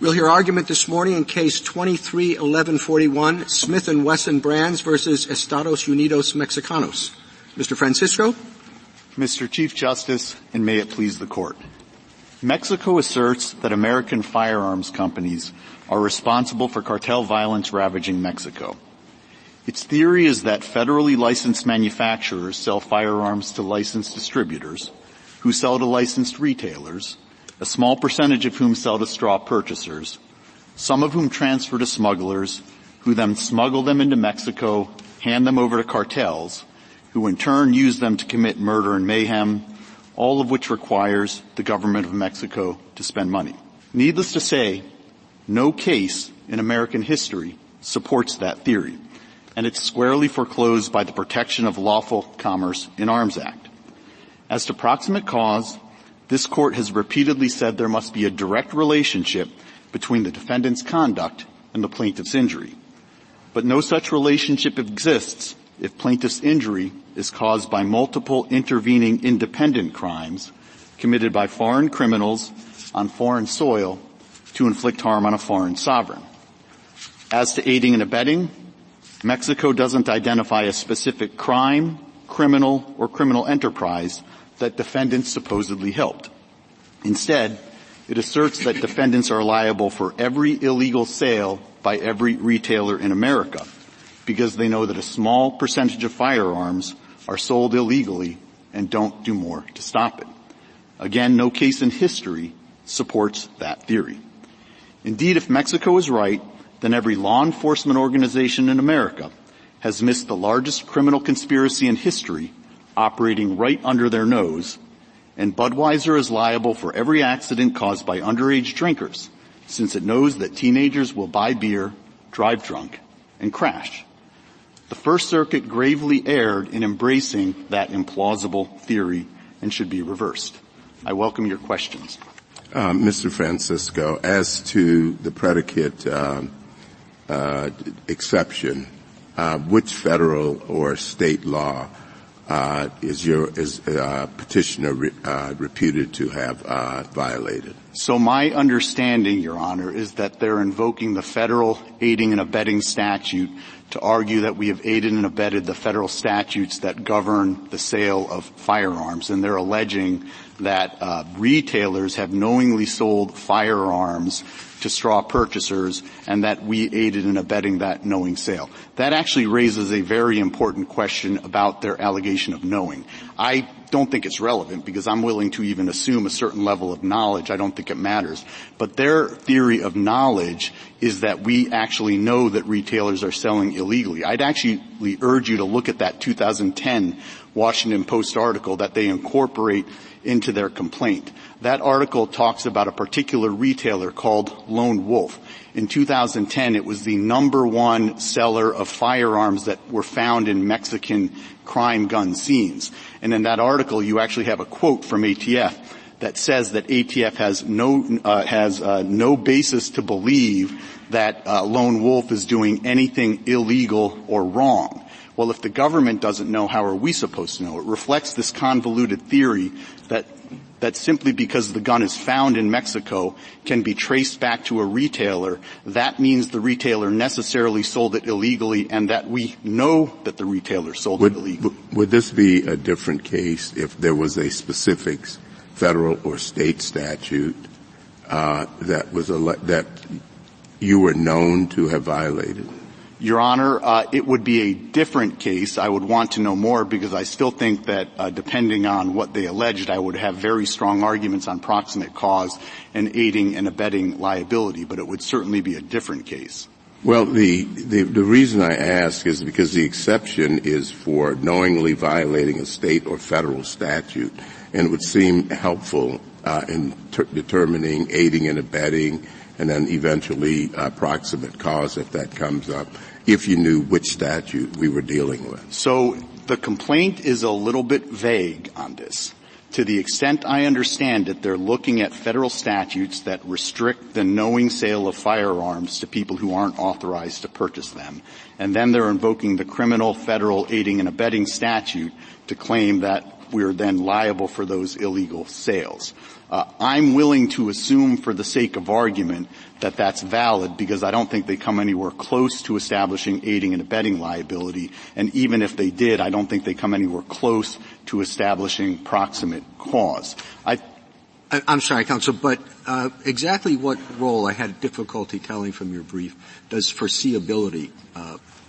We'll hear argument this morning in Case 23-1141, Smith & Wesson Brands versus Estados, Unidos, Mexicanos. Mr. Francisco? Mr. Chief Justice, and may it please the Court. Mexico asserts that American firearms companies are responsible for cartel violence ravaging Mexico. Its theory is that federally licensed manufacturers sell firearms to licensed distributors, who sell to licensed retailers, a small percentage of whom sell to straw purchasers, some of whom transfer to smugglers, who then smuggle them into Mexico, hand them over to cartels, who in turn use them to commit murder and mayhem, all of which requires the government of Mexico to spend money. Needless to say, no case in American history supports that theory, and it's squarely foreclosed by the Protection of Lawful Commerce in Arms Act. As to proximate cause, this Court has repeatedly said there must be a direct relationship between the defendant's conduct and the plaintiff's injury. But no such relationship exists if plaintiff's injury is caused by multiple intervening independent crimes committed by foreign criminals on foreign soil to inflict harm on a foreign sovereign. As to aiding and abetting, Mexico doesn't identify a specific crime, criminal, or criminal enterprise that defendants supposedly helped. Instead, it asserts that defendants are liable for every illegal sale by every retailer in America because they know that a small percentage of firearms are sold illegally and don't do more to stop it. Again, no case in history supports that theory. Indeed, if Mexico is right, then every law enforcement organization in America has missed the largest criminal conspiracy in history operating right under their nose, and Budweiser is liable for every accident caused by underage drinkers, since it knows that teenagers will buy beer, drive drunk, and crash. The First Circuit gravely erred in embracing that implausible theory and should be reversed. I welcome your questions. Mr. Francisco, as to the predicate exception, which federal or state law is petitioner reputed to have violated? So my understanding, Your Honor, is that they're invoking the federal aiding and abetting statute to argue that we have aided and abetted the federal statutes that govern the sale of firearms, and they're alleging that retailers have knowingly sold firearms to straw purchasers and that we aided and abetting that knowing sale. That actually raises a very important question about their allegation of knowing. I don't think it's relevant because I'm willing to even assume a certain level of knowledge. I don't think it matters. But their theory of knowledge is that we actually know that retailers are selling illegally. I'd actually urge you to look at that 2010 Washington Post article that they incorporate into their complaint. That article talks about a particular retailer called Lone Wolf. In 2010, it was the number one seller of firearms that were found in Mexican crime gun scenes. And in that article, you actually have a quote from ATF that says that ATF has no basis to believe that Lone Wolf is doing anything illegal or wrong. Well, if the government doesn't know, how are we supposed to know? It reflects this convoluted theory that simply because the gun is found in Mexico can be traced back to a retailer. That means the retailer necessarily sold it illegally and that we know that the retailer sold it illegally. Would this be a different case if there was a specific federal or state statute that you were known to have violated? Your Honor, it would be a different case. I would want to know more because I still think that depending on what they alleged, I would have very strong arguments on proximate cause and aiding and abetting liability, but it would certainly be a different case. Well, the reason I ask is because the exception is for knowingly violating a state or federal statute, and it would seem helpful in determining aiding and abetting and then eventually proximate cause if that comes up, if you knew which statute we were dealing with. So the complaint is a little bit vague on this. To the extent I understand it, they're looking at federal statutes that restrict the knowing sale of firearms to people who aren't authorized to purchase them. And then they're invoking the criminal federal aiding and abetting statute to claim that we're then liable for those illegal sales. I'm willing to assume for the sake of argument that that's valid because I don't think they come anywhere close to establishing aiding and abetting liability. And even if they did, I don't think they come anywhere close to establishing proximate cause. I'm sorry, counsel, but exactly what role, I had difficulty telling from your brief, does foreseeability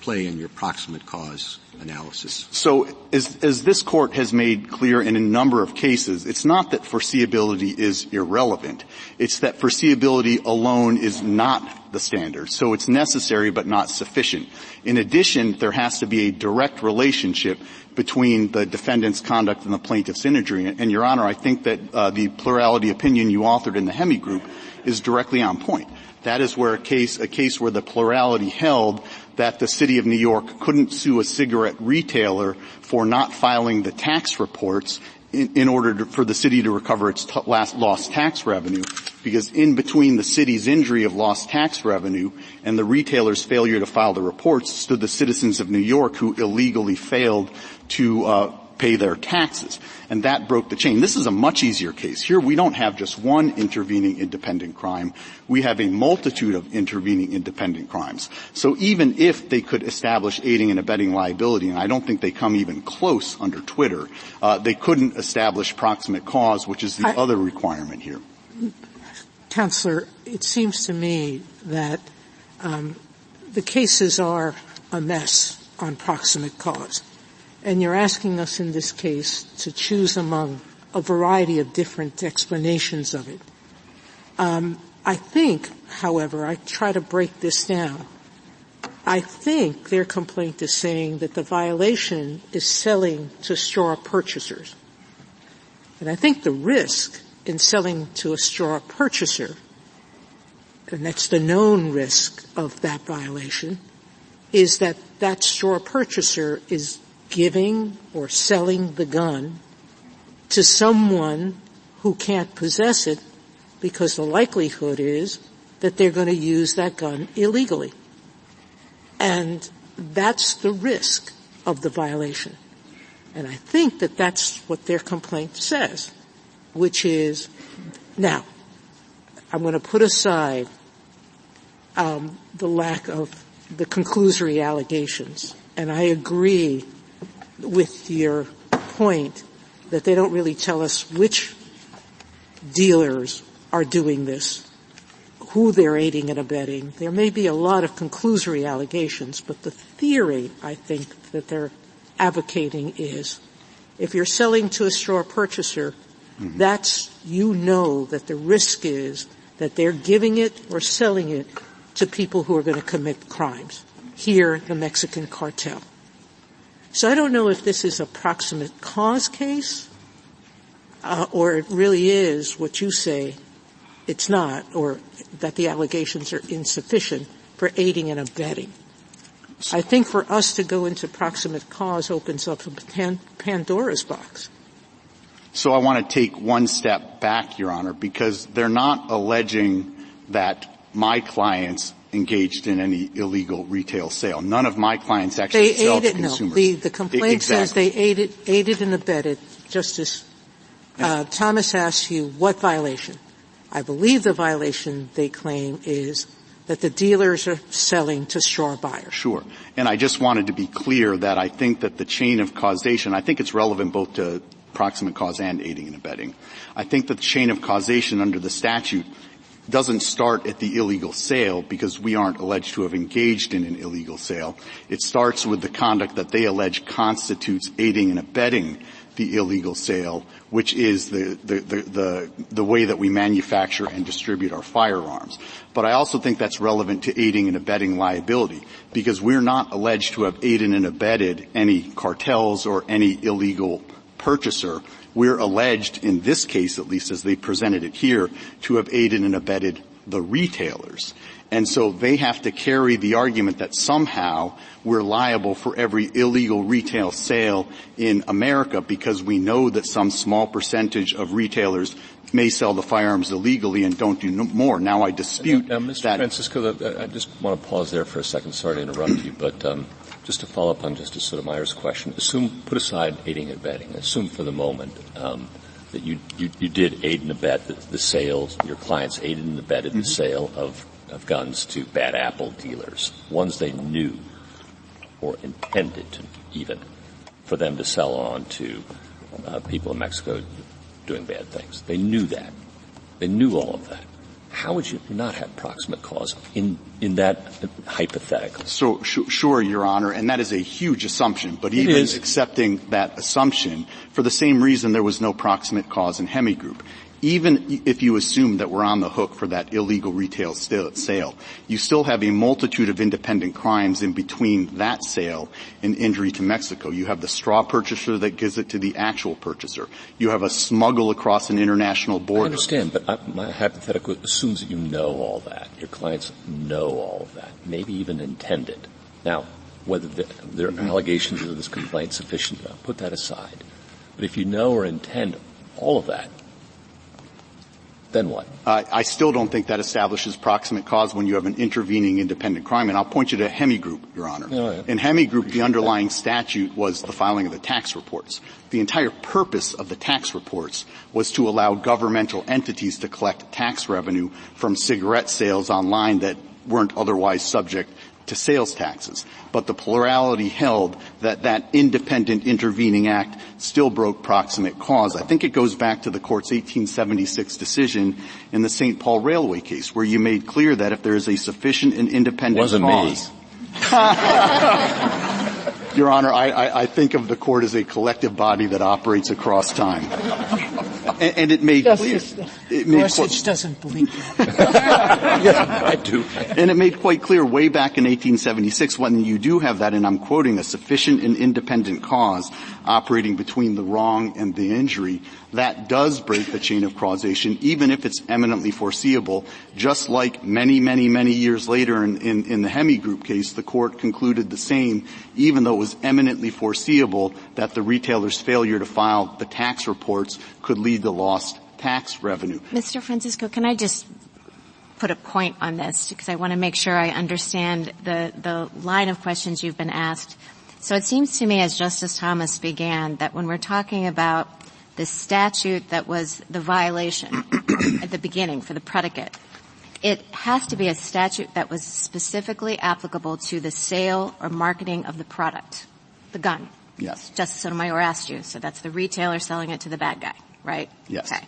play in your proximate cause analysis? So as this court has made clear in a number of cases, it's not that foreseeability is irrelevant. It's that foreseeability alone is not the standard. So it's necessary but not sufficient. In addition, there has to be a direct relationship between the defendant's conduct and the plaintiff's injury. And, Your Honor, I think that the plurality opinion you authored in the Hemi group is directly on point. That is where a case where the plurality held that the City of New York couldn't sue a cigarette retailer for not filing the tax reports in order for the city to recover its lost tax revenue, because in between the city's injury of lost tax revenue and the retailer's failure to file the reports stood the citizens of New York who illegally failed to pay their taxes. And that broke the chain. This is a much easier case. Here we don't have just one intervening independent crime. We have a multitude of intervening independent crimes. So even if they could establish aiding and abetting liability, and I don't think they come even close under Twitter, they couldn't establish proximate cause, which is the other requirement here. Counselor, it seems to me that the cases are a mess on proximate cause. And you're asking us in this case to choose among a variety of different explanations of it. I think, however, I try to break this down. I think their complaint is saying that the violation is selling to straw purchasers. And I think the risk in selling to a straw purchaser, and that's the known risk of that violation, is that that straw purchaser is giving or selling the gun to someone who can't possess it because the likelihood is that they're going to use that gun illegally. And that's the risk of the violation. And I think that that's what their complaint says, which is, now, I'm going to put aside the lack of the conclusory allegations, and I agree with your point that they don't really tell us which dealers are doing this, who they're aiding and abetting. There may be a lot of conclusory allegations, but the theory, I think, that they're advocating is if you're selling to a straw purchaser, that's, you know that the risk is that they're giving it or selling it to people who are going to commit crimes. Here, the Mexican cartel. So I don't know if this is a proximate cause case, or it really is what you say it's not, or that the allegations are insufficient for aiding and abetting. I think for us to go into proximate cause opens up a Pandora's box. So I want to take one step back, Your Honor, because they're not alleging that my clients engaged in any illegal retail sale. None of my clients actually sell to consumers. No, the complaint says they aided and abetted. Justice Thomas asks you what violation. I believe the violation they claim is that the dealers are selling to straw buyers. Sure. And I just wanted to be clear that I think that the chain of causation, I think it's relevant both to proximate cause and aiding and abetting. I think that the chain of causation under the statute doesn't start at the illegal sale because we aren't alleged to have engaged in an illegal sale. It starts with the conduct that they allege constitutes aiding and abetting the illegal sale, which is the way that we manufacture and distribute our firearms. But I also think that's relevant to aiding and abetting liability because we're not alleged to have aided and abetted any cartels or any illegal purchaser. We're alleged, in this case at least as they presented it here, to have aided and abetted the retailers. And so they have to carry the argument that somehow we're liable for every illegal retail sale in America because we know that some small percentage of retailers may sell the firearms illegally and don't do more. Now I dispute Mr. that. Francisco, I just want to pause there for a second. Sorry to interrupt you, but Just to follow up on Justice Sotomayor's question, put aside aiding and abetting. Assume for the moment that you did aid and abet the sales. Your clients aided and abetted the sale of guns to bad apple dealers, ones they knew or intended to even for them to sell on to people in Mexico doing bad things. They knew that. They knew all of that. How would you not have proximate cause in that hypothetical? So, sure, Your Honor, and that is a huge assumption. But even accepting that assumption, for the same reason there was no proximate cause in Hemigroup. Even if you assume that we're on the hook for that illegal retail sale, you still have a multitude of independent crimes in between that sale and injury to Mexico. You have the straw purchaser that gives it to the actual purchaser. You have a smuggle across an international border. I understand, but my hypothetical assumes that you know all that. Your clients know all of that, maybe even intended. Now, whether there are allegations of this complaint sufficient, put that aside. But if you know or intend all of that, then what? I still don't think that establishes proximate cause when you have an intervening independent crime. And I'll point you to Hemigroup, Your Honor. Oh, yeah. In Hemigroup, the underlying statute was the filing of the tax reports. The entire purpose of the tax reports was to allow governmental entities to collect tax revenue from cigarette sales online that weren't otherwise subject to sales taxes. But the plurality held that that independent intervening act still broke proximate cause. I think it goes back to the Court's 1876 decision in the St. Paul Railway case, where you made clear that if there is a sufficient and independent cause. Me. Your Honor, I think of the Court as a collective body that operates across time. And it made clear. Gorsuch doesn't believe that. Yeah, I do. And it made quite clear way back in 1876 when you do have that, and I'm quoting, a sufficient and independent cause operating between the wrong and the injury, that does break the chain of causation, even if it's eminently foreseeable. Just like many, many, many years later in the Hemigroup case, the Court concluded the same, even though it was eminently foreseeable that the retailer's failure to file the tax reports could lead to lost tax revenue. Mr. Francisco, can I just put a point on this, because I want to make sure I understand the line of questions you've been asked. So it seems to me, as Justice Thomas began, that when we're talking about the statute that was the violation at the beginning for the predicate, it has to be a statute that was specifically applicable to the sale or marketing of the product, the gun. Yes. Justice Sotomayor asked you, so that's the retailer selling it to the bad guy, right? Yes. Okay.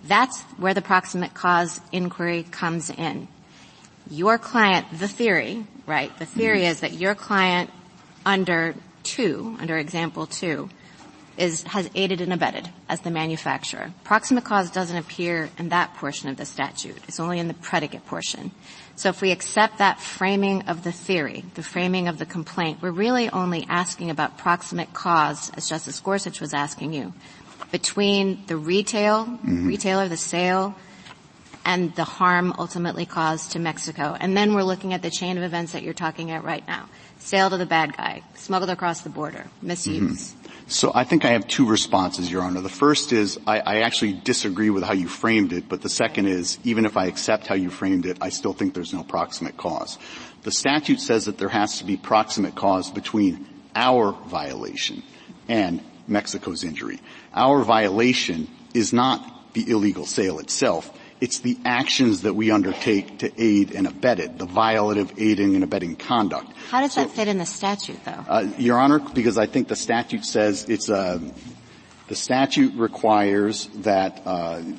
That's where the proximate cause inquiry comes in. Your client, the theory, right, the theory is that your client under example 2, has aided and abetted as the manufacturer. Proximate cause doesn't appear in that portion of the statute. It's only in the predicate portion. So if we accept that framing of the theory, the framing of the complaint, we're really only asking about proximate cause, as Justice Gorsuch was asking you, between the retailer, the sale, and the harm ultimately caused to Mexico. And then we're looking at the chain of events that you're talking at right now. Sale to the bad guy, smuggled across the border, misuse. So I think I have two responses, Your Honor. The first is I actually disagree with how you framed it, but the second is even if I accept how you framed it, I still think there's no proximate cause. The statute says that there has to be proximate cause between our violation and Mexico's injury. Our violation is not the illegal sale itself. It's the actions that we undertake to aid and abet it, the violative aiding and abetting conduct. How does that fit in the statute, though? Your Honor, because I think the statute says the statute requires that,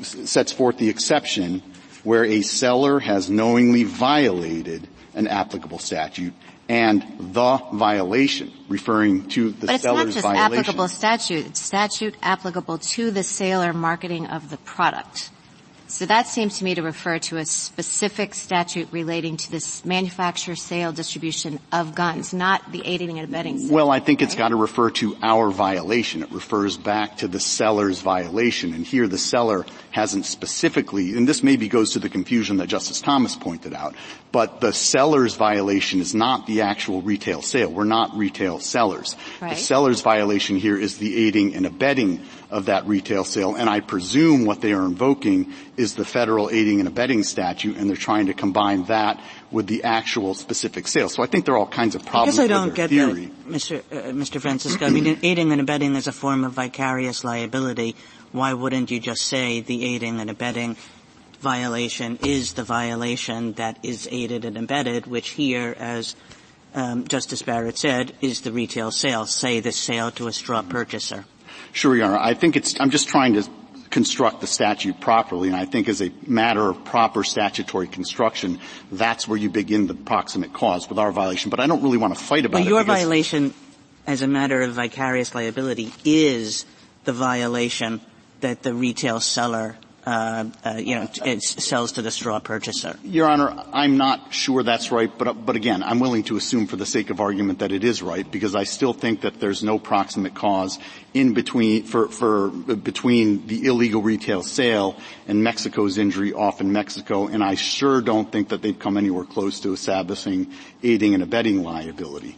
sets forth the exception where a seller has knowingly violated an applicable statute and the violation, referring to the seller's violation. But it's not just applicable statute. It's statute applicable to the sale or marketing of the product. So that seems to me to refer to a specific statute relating to this manufacture, sale, distribution of guns, not the aiding and abetting statute. Well, I think it's got to refer to our violation. It refers back to the seller's violation. And here the seller hasn't specifically, and this maybe goes to the confusion that Justice Thomas pointed out, but the seller's violation is not the actual retail sale. We're not retail sellers. Right. The seller's violation here is the aiding and abetting of that retail sale. And I presume what they are invoking is the federal aiding and abetting statute, and they're trying to combine that with the actual specific sale. So I think there are all kinds of problems with their theory. I guess I don't get that, Mr. Francisco. I mean, aiding and abetting is a form of vicarious liability. Why wouldn't you just say the aiding and abetting violation is the violation that is aided and abetted, which here, as Justice Barrett said, is the retail sale, say the sale to a straw purchaser? Sure, Your Honor. I think I'm just trying to construct the statute properly, and I think as a matter of proper statutory construction, that's where you begin the proximate cause with our violation. But I don't really want to fight about it. But your violation, as a matter of vicarious liability, is the violation that the retail seller it sells to the straw purchaser. Your Honor, I'm not sure that's right, but again, I'm willing to assume for the sake of argument that it is right, because I still think that there's no proximate cause in between, between the illegal retail sale and Mexico's injury off in Mexico, and I sure don't think that they've come anywhere close to establishing aiding and abetting liability.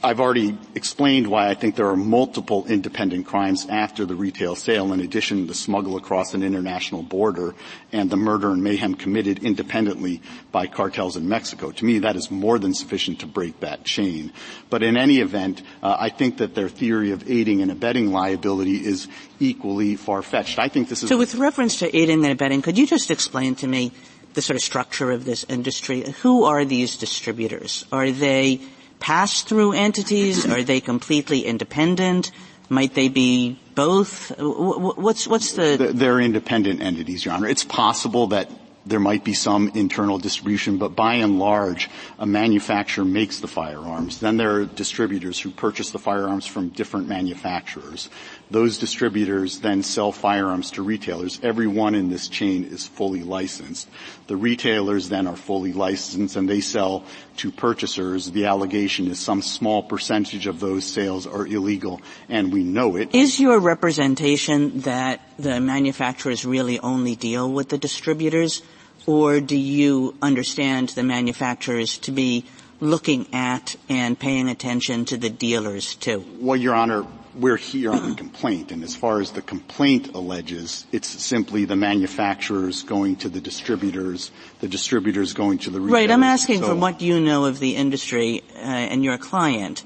I've already explained why I think there are multiple independent crimes after the retail sale, in addition to the smuggle across an international border and the murder and mayhem committed independently by cartels in Mexico. To me, that is more than sufficient to break that chain. But in any event, I think that their theory of aiding and abetting liability is equally far-fetched. I think this is... So with reference to aiding and abetting, could you just explain to me the sort of structure of this industry? Who are these distributors? Are they pass-through entities? Are they completely independent? Might they be both? What's the... They're independent entities, Your Honor. It's possible that there might be some internal distribution, but by and large, a manufacturer makes the firearms. Then there are distributors who purchase the firearms from different manufacturers. Those distributors then sell firearms to retailers. Everyone in this chain is fully licensed. The retailers then are fully licensed, and they sell to purchasers. The allegation is some small percentage of those sales are illegal, and we know it. Is your representation that the manufacturers really only deal with the distributors, or do you understand the manufacturers to be looking at and paying attention to the dealers too? Well, Your Honor, we're here on the complaint, and as far as the complaint alleges, it's simply the manufacturers going to the distributors going to the retailers. Right. I'm asking from what you know of the industry and your client.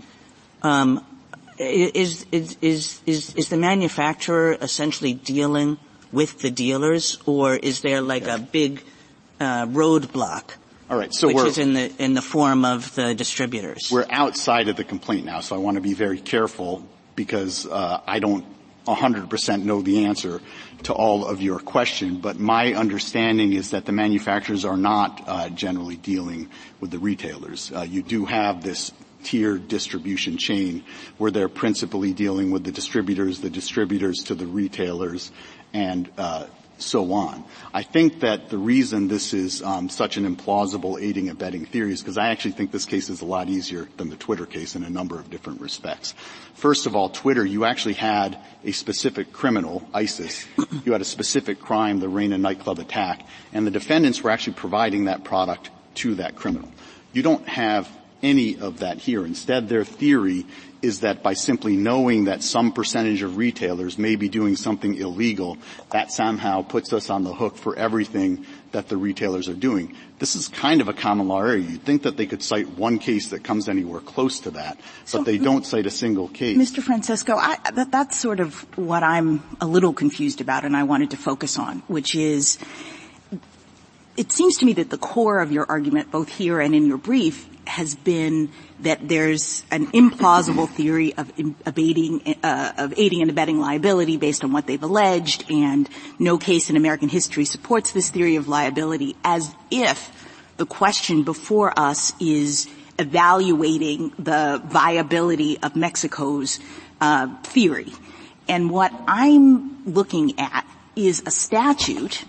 Is the manufacturer essentially dealing with the dealers, or is there like a big roadblock? All right, so which is in the form of the distributors? We're outside of the complaint now, so I want to be very careful, because I don't 100% know the answer to all of your question, but my understanding is that the manufacturers are not generally dealing with the retailers. You do have this tiered distribution chain where they're principally dealing with the distributors to the retailers, and so on. I think that the reason this is such an implausible aiding and abetting theory is because I actually think this case is a lot easier than the Twitter case in a number of different respects. First of all, Twitter, you actually had a specific criminal, ISIS. You had a specific crime, the Reina nightclub attack, and the defendants were actually providing that product to that criminal. You don't have any of that here. Instead, their theory is that by simply knowing that some percentage of retailers may be doing something illegal, that somehow puts us on the hook for everything that the retailers are doing. This is kind of a common law area. You'd think that they could cite one case that comes anywhere close to that, but they don't cite a single case. Mr. Francisco, that's sort of what I'm a little confused about, and I wanted to focus on, which is, it seems to me that the core of your argument, both here and in your brief, has been that there's an implausible theory of aiding and abetting liability based on what they've alleged, and no case in American history supports this theory of liability, as if the question before us is evaluating the viability of Mexico's theory. And what I'm looking at is a statute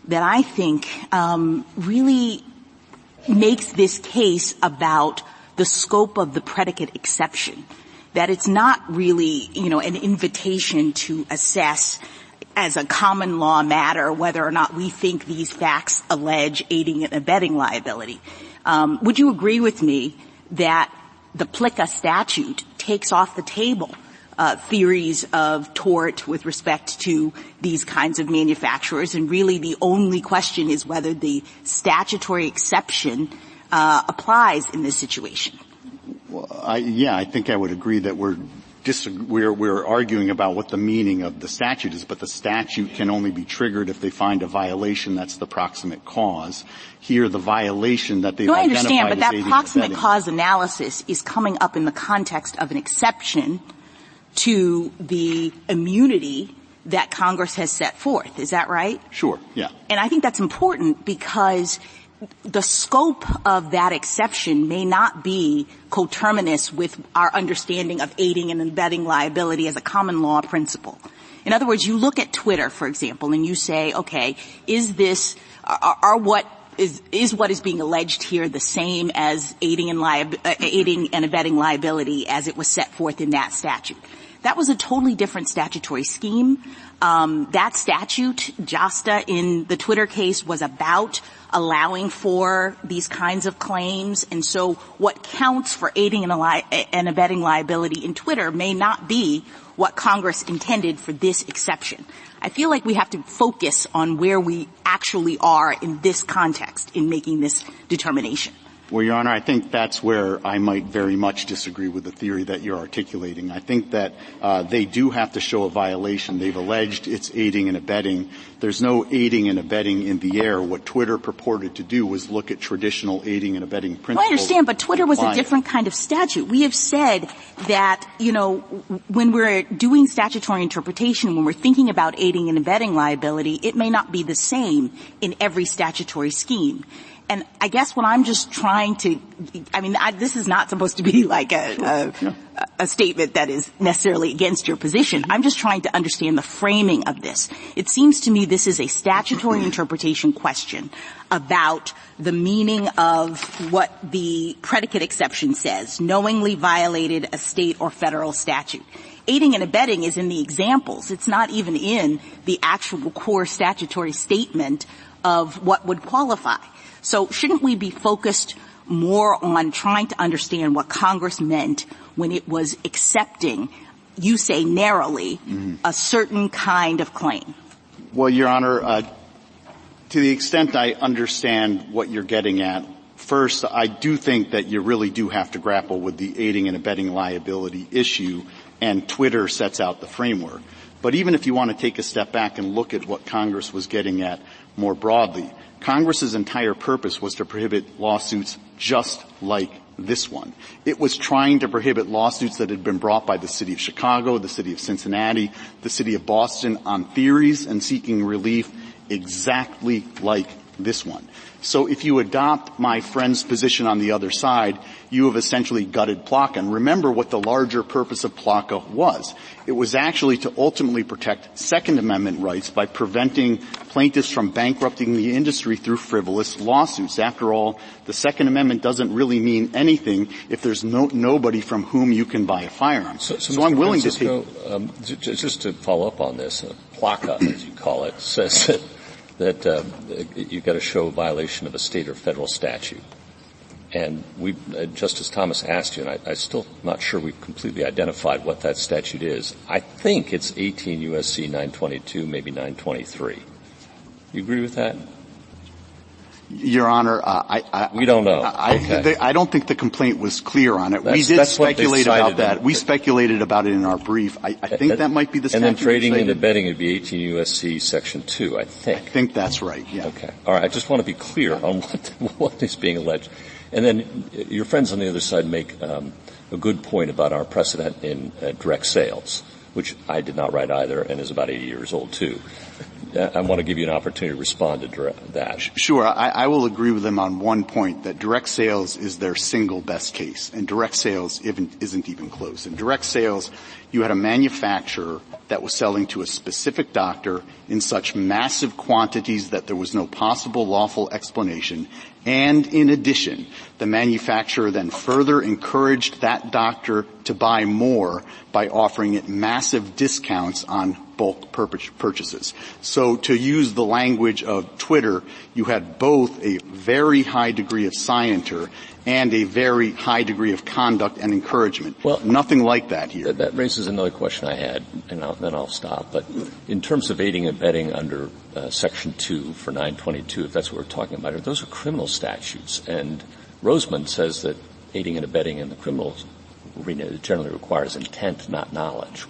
that I think really makes this case about the scope of the predicate exception, that it's not really, an invitation to assess as a common law matter whether or not we think these facts allege aiding and abetting liability. Would you agree with me that the PLCAA statute takes off the table theories of tort with respect to these kinds of manufacturers, and really the only question is whether the statutory exception applies in this situation. Well, I think I would agree that we're arguing about what the meaning of the statute is, but the statute can only be triggered if they find a violation that's the proximate cause. Here, the violation that they've identified as aiding and abetting. I understand, but that proximate cause analysis is coming up in the context of an exception to the immunity that Congress has set forth. Is that right? Sure, yeah. And I think that's important because the scope of that exception may not be coterminous with our understanding of aiding and abetting liability as a common law principle. In other words, you look at Twitter, for example, and you say, okay, is this, what is being alleged here the same as aiding and abetting liability as it was set forth in that statute? That was a totally different statutory scheme. That statute, JASTA, in the Twitter case was about allowing for these kinds of claims. And so what counts for aiding and abetting liability in Twitter may not be what Congress intended for this exception. I feel like we have to focus on where we actually are in this context in making this determination. Well, Your Honor, I think that's where I might very much disagree with the theory that you're articulating. I think that they do have to show a violation. They've alleged it's aiding and abetting. There's no aiding and abetting in the air. What Twitter purported to do was look at traditional aiding and abetting principles. Well, I understand, but Twitter was a different kind of statute. We have said that, when we're doing statutory interpretation, when we're thinking about aiding and abetting liability, it may not be the same in every statutory scheme. And I guess what I'm just trying to – this is not supposed to be like a statement that is necessarily against your position. I'm just trying to understand the framing of this. It seems to me this is a statutory interpretation question about the meaning of what the predicate exception says, knowingly violated a state or federal statute. Aiding and abetting is in the examples. It's not even in the actual core statutory statement of what would qualify. So shouldn't we be focused more on trying to understand what Congress meant when it was accepting, you say narrowly, a certain kind of claim? Well, Your Honor, to the extent I understand what you're getting at, first, I do think that you really do have to grapple with the aiding and abetting liability issue, and Twitter sets out the framework. But even if you want to take a step back and look at what Congress was getting at more broadly, Congress's entire purpose was to prohibit lawsuits just like this one. It was trying to prohibit lawsuits that had been brought by the city of Chicago, the city of Cincinnati, the city of Boston on theories and seeking relief exactly like this one. So if you adopt my friend's position on the other side, you have essentially gutted PLCAA. And remember what the larger purpose of PLCAA was. It was actually to ultimately protect Second Amendment rights by preventing plaintiffs from bankrupting the industry through frivolous lawsuits. After all, the Second Amendment doesn't really mean anything if there's nobody from whom you can buy a firearm. So I'm willing to take... Just to follow up on this, PLCAA, as you call it, says that you've got to show a violation of a state or federal statute. And Justice Thomas asked you, and I'm still not sure we've completely identified what that statute is. I think it's 18 U.S.C. 922, maybe 923. You agree with that? Your Honor, we don't know. I don't think the complaint was clear on it. We did speculate about that. We speculated about it in our brief. I think that might be the statute. And then trading and abetting would be 18 U.S.C. Section 2, I think. I think that's right, yeah. Okay. All right. I just want to be clear on what is being alleged. And then your friends on the other side make a good point about our precedent in direct sales, which I did not write either and is about 80 years old, too. I want to give you an opportunity to respond to that. Sure. I will agree with them on one point, that direct sales is their single best case, and direct sales isn't even close. In direct sales, you had a manufacturer that was selling to a specific doctor in such massive quantities that there was no possible lawful explanation, and in addition, the manufacturer then further encouraged that doctor to buy more by offering it massive discounts on bulk purchases. So to use the language of Twitter, you had both a very high degree of scienter and a very high degree of conduct and encouragement. Well, nothing like that here. That raises another question I had, and then I'll stop. But in terms of aiding and abetting under Section 2 for 922, if that's what we're talking about, those are criminal statutes. And Rosemond says that aiding and abetting in the criminal arena generally requires intent, not knowledge.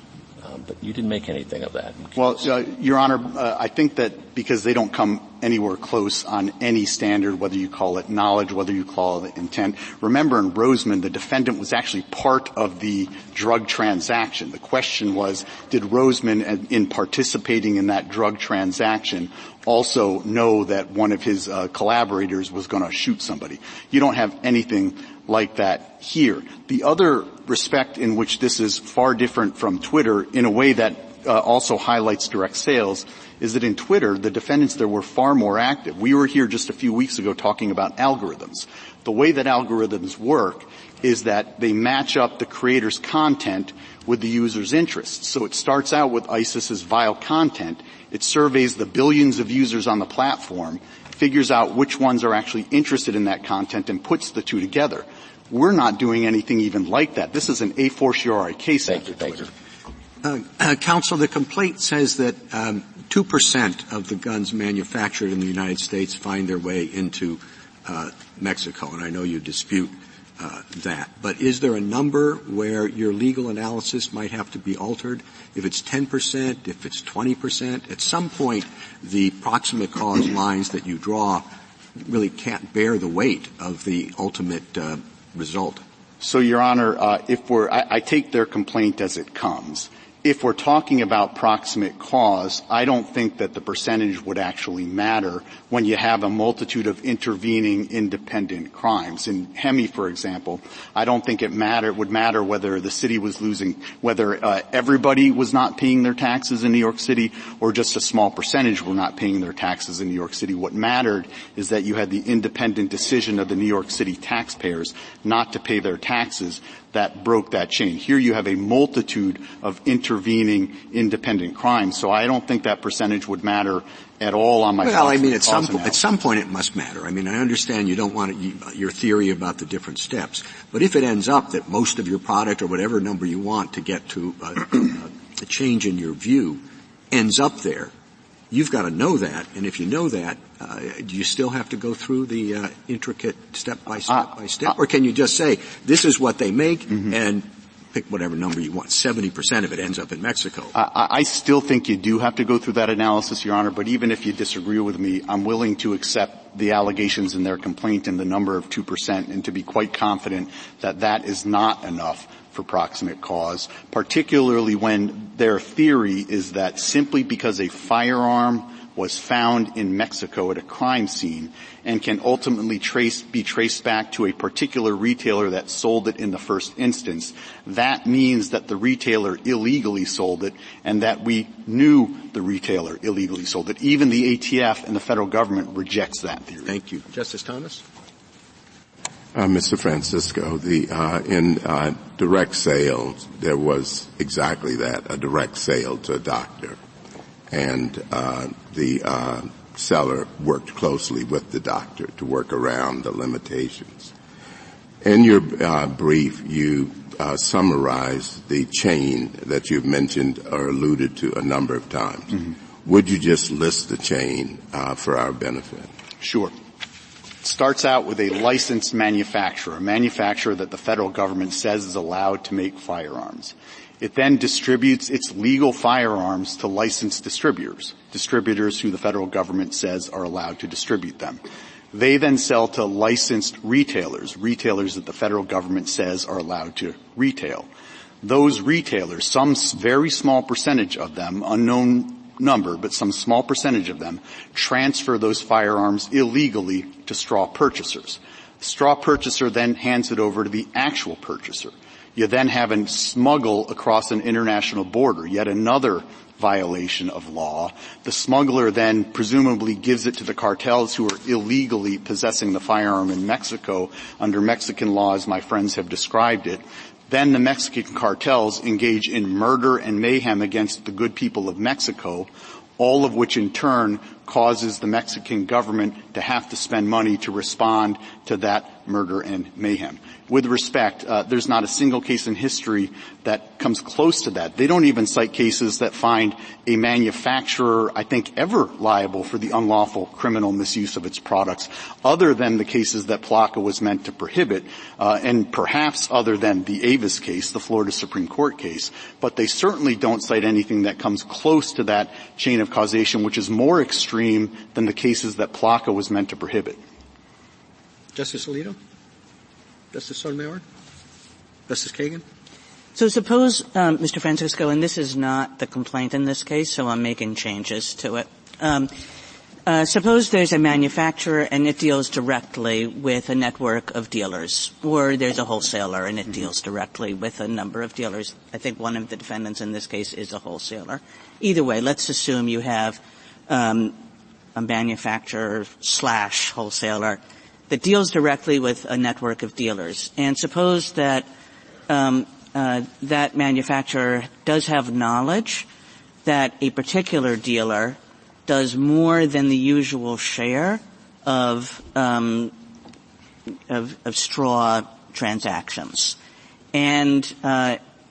But you didn't make anything of that. Well, Your Honor, I think that because they don't come anywhere close on any standard, whether you call it knowledge, whether you call it intent. Remember, in Rosemond, the defendant was actually part of the drug transaction. The question was, did Rosemond, in participating in that drug transaction, also know that one of his collaborators was going to shoot somebody? You don't have anything like that here. The other respect in which this is far different from Twitter, in a way that also highlights direct sales, is that in Twitter, the defendants there were far more active. We were here just a few weeks ago talking about algorithms. The way that algorithms work is that they match up the creator's content with the user's interests. So it starts out with ISIS's vile content. It surveys the billions of users on the platform, figures out which ones are actually interested in that content, and puts the two together. We're not doing anything even like that. This is an a fortiori case after Twitter. Counsel, the complaint says that 2% of the guns manufactured in the United States find their way into Mexico, and I know you dispute that. But is there a number where your legal analysis might have to be altered? If it's 10%, if it's 20%, at some point the proximate cause lines that you draw really can't bear the weight of the ultimate result. So, Your Honor, I take their complaint as it comes. If we're talking about proximate cause, I don't think that the percentage would actually matter when you have a multitude of intervening independent crimes. In Hemi, for example, I don't think it would matter whether the city was losing, whether everybody was not paying their taxes in New York City or just a small percentage were not paying their taxes in New York City. What mattered is that you had the independent decision of the New York City taxpayers not to pay their taxes that broke that chain. Here you have a multitude of intervening independent crimes, so I don't think that percentage would matter at all on my Well, I mean, at some point it must matter. I mean, I understand you don't want your theory about the different steps, but if it ends up that most of your product or whatever number you want to get to a change in your view ends up there, you've got to know that, and if you know that, do you still have to go through the intricate step by step, or can you just say this is what they make and pick whatever number you want? 70% of it ends up in Mexico. I still think you do have to go through that analysis, Your Honor. But even if you disagree with me, I'm willing to accept the allegations in their complaint and the number of 2%, and to be quite confident that that is not enough for proximate cause, particularly when their theory is that simply because a firearm was found in Mexico at a crime scene and can ultimately be traced back to a particular retailer that sold it in the first instance, that means that the retailer illegally sold it and that we knew the retailer illegally sold it. Even the ATF and the federal government rejects that theory. Thank you. Justice Thomas? Mr. Francisco, in direct sales, there was exactly that, a direct sale to a doctor. And the seller worked closely with the doctor to work around the limitations. In your brief, you summarized the chain that you've mentioned or alluded to a number of times. Mm-hmm. Would you just list the chain for our benefit? Sure. It starts out with a licensed manufacturer, a manufacturer that the federal government says is allowed to make firearms. It then distributes its legal firearms to licensed distributors who the federal government says are allowed to distribute them. They then sell to licensed retailers that the federal government says are allowed to retail. Those retailers, some very small percentage of them, unknown number, but some small percentage of them, transfer those firearms illegally to straw purchasers. The straw purchaser then hands it over to the actual purchaser. You then have a smuggle across an international border, yet another violation of law. The smuggler then presumably gives it to the cartels who are illegally possessing the firearm in Mexico under Mexican law, as my friends have described it. Then the Mexican cartels engage in murder and mayhem against the good people of Mexico, all of which in turn causes the Mexican government to have to spend money to respond to that murder and mayhem. With respect, there's not a single case in history that comes close to that. They don't even cite cases that find a manufacturer, I think, ever liable for the unlawful criminal misuse of its products, other than the cases that PLCAA was meant to prohibit, and perhaps other than the Avis case, the Florida Supreme Court case. But they certainly don't cite anything that comes close to that chain of causation, which is more extreme than the cases that PLCAA was meant to prohibit. Justice Alito? Justice Sotomayor? Justice Kagan? So suppose, Mr. Francisco, and this is not the complaint in this case, so I'm making changes to it. Suppose there's a manufacturer and it deals directly with a network of dealers, or there's a wholesaler and it deals directly with a number of dealers. I think one of the defendants in this case is a wholesaler. Either way, let's assume you have a manufacturer / wholesaler that deals directly with a network of dealers. And suppose that that manufacturer does have knowledge that a particular dealer does more than the usual share of straw transactions, and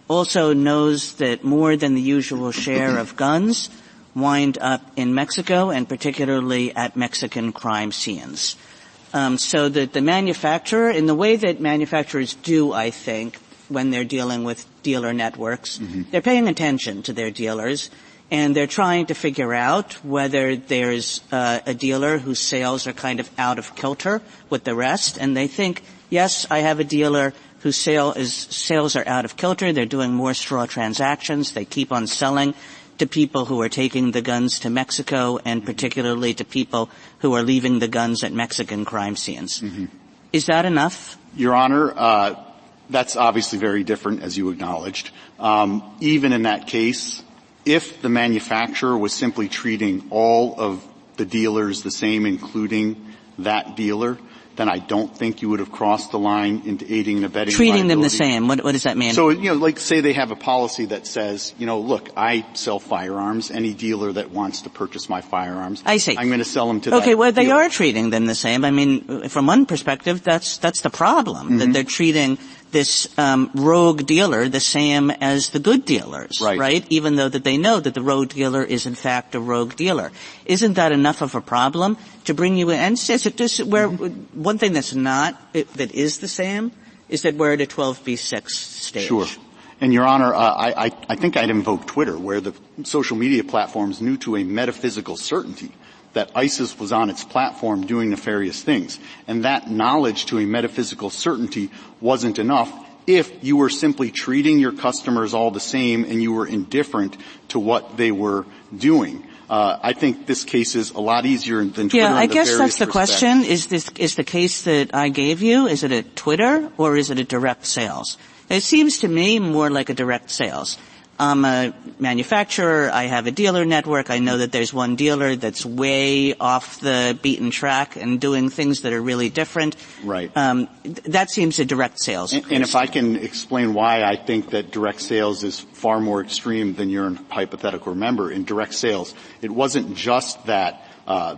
also knows that more than the usual share of guns wind up in Mexico, and particularly at Mexican crime scenes. So that the manufacturer, in the way that manufacturers do, I think, when they're dealing with dealer networks, they're paying attention to their dealers, and they're trying to figure out whether there's a dealer whose sales are kind of out of kilter with the rest, and they think, yes, I have a dealer whose sales are out of kilter, they're doing more straw transactions, they keep on selling to people who are taking the guns to Mexico, and particularly to people who are leaving the guns at Mexican crime scenes. Is that enough? Your Honor, that's obviously very different, as you acknowledged. Even in that case, if the manufacturer was simply treating all of the dealers the same, including that dealer, then I don't think you would have crossed the line into aiding and abetting Treating them the same. What does that mean? So, like say they have a policy that says, look, I sell firearms. Any dealer that wants to purchase my firearms, I see. I'm going to sell them to that Okay, well, they dealer. are treating them the same. I mean, from one perspective, that's the problem, that they're treating this rogue dealer the same as the good dealers, right? Even though that they know that the rogue dealer is in fact a rogue dealer. Isn't that enough of a problem to bring you in? And where one thing that's not, that is the same, is that we're at a 12b6 stage. Sure. And Your Honor, I think I'd invoke Twitter, where the social media platforms knew to a metaphysical certainty that ISIS was on its platform doing nefarious things. And that knowledge to a metaphysical certainty wasn't enough if you were simply treating your customers all the same and you were indifferent to what they were doing. I think this case is a lot easier than Twitter. Yeah, I guess that's the respects. question. Is the case that I gave you, is it a Twitter or is it a direct sales? It seems to me more like a direct sales. I'm a manufacturer. I have a dealer network. I know that there's one dealer that's way off the beaten track and doing things that are really different. Right. That seems a direct sales. And if I can explain why I think that direct sales is far more extreme than your hypothetical. Remember, in direct sales, it wasn't just that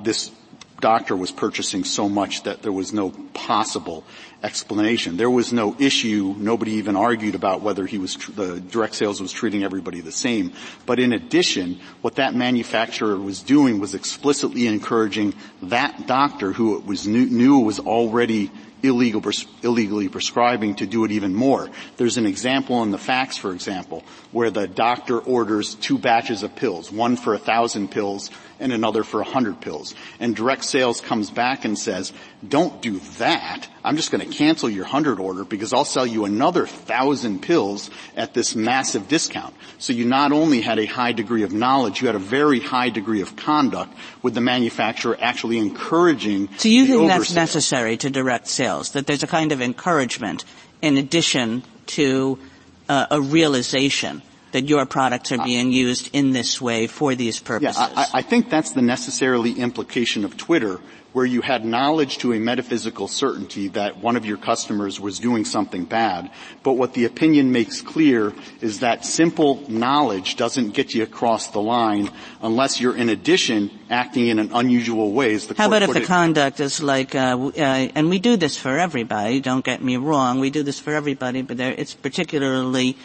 this doctor was purchasing so much that there was no possible explanation. There was no issue. Nobody even argued about whether the direct sales was treating everybody the same. But in addition, what that manufacturer was doing was explicitly encouraging that doctor, who it was knew was already illegally prescribing, to do it even more. There's an example in the facts, for example, where the doctor orders 2 batches of pills, one for 1,000 pills and another for 100 pills. And direct sales comes back and says, don't do that. I'm just going to cancel your 100 order because I'll sell you another 1,000 pills at this massive discount. So you not only had a high degree of knowledge, you had a very high degree of conduct with the manufacturer actually encouraging. So you think that's necessary to direct sales, that there's a kind of encouragement in addition to a realization that your products are being used in this way for these purposes. Yeah, I think that's the necessarily implication of Twitter, where you had knowledge to a metaphysical certainty that one of your customers was doing something bad. But what the opinion makes clear is that simple knowledge doesn't get you across the line unless you're, in addition, acting in an unusual way. How about if the conduct is like, and we do this for everybody, don't get me wrong, we do this for everybody, but it's particularly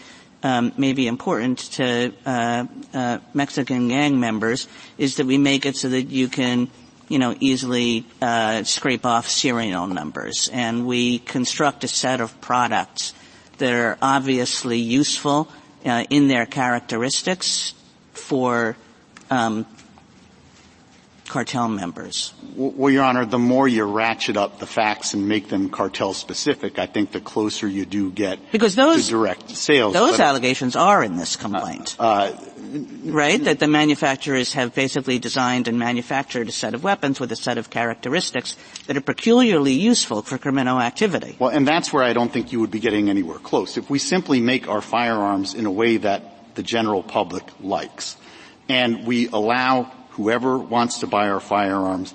maybe important to Mexican gang members, is that we make it so that you can easily scrape off serial numbers. And we construct a set of products that are obviously useful in their characteristics for cartel members. Well, Your Honor, the more you ratchet up the facts and make them cartel-specific, I think the closer you do get to direct sales. Those allegations are in this complaint. Right? That the manufacturers have basically designed and manufactured a set of weapons with a set of characteristics that are peculiarly useful for criminal activity. Well, and that's where I don't think you would be getting anywhere close. If we simply make our firearms in a way that the general public likes, and we allow whoever wants to buy our firearms,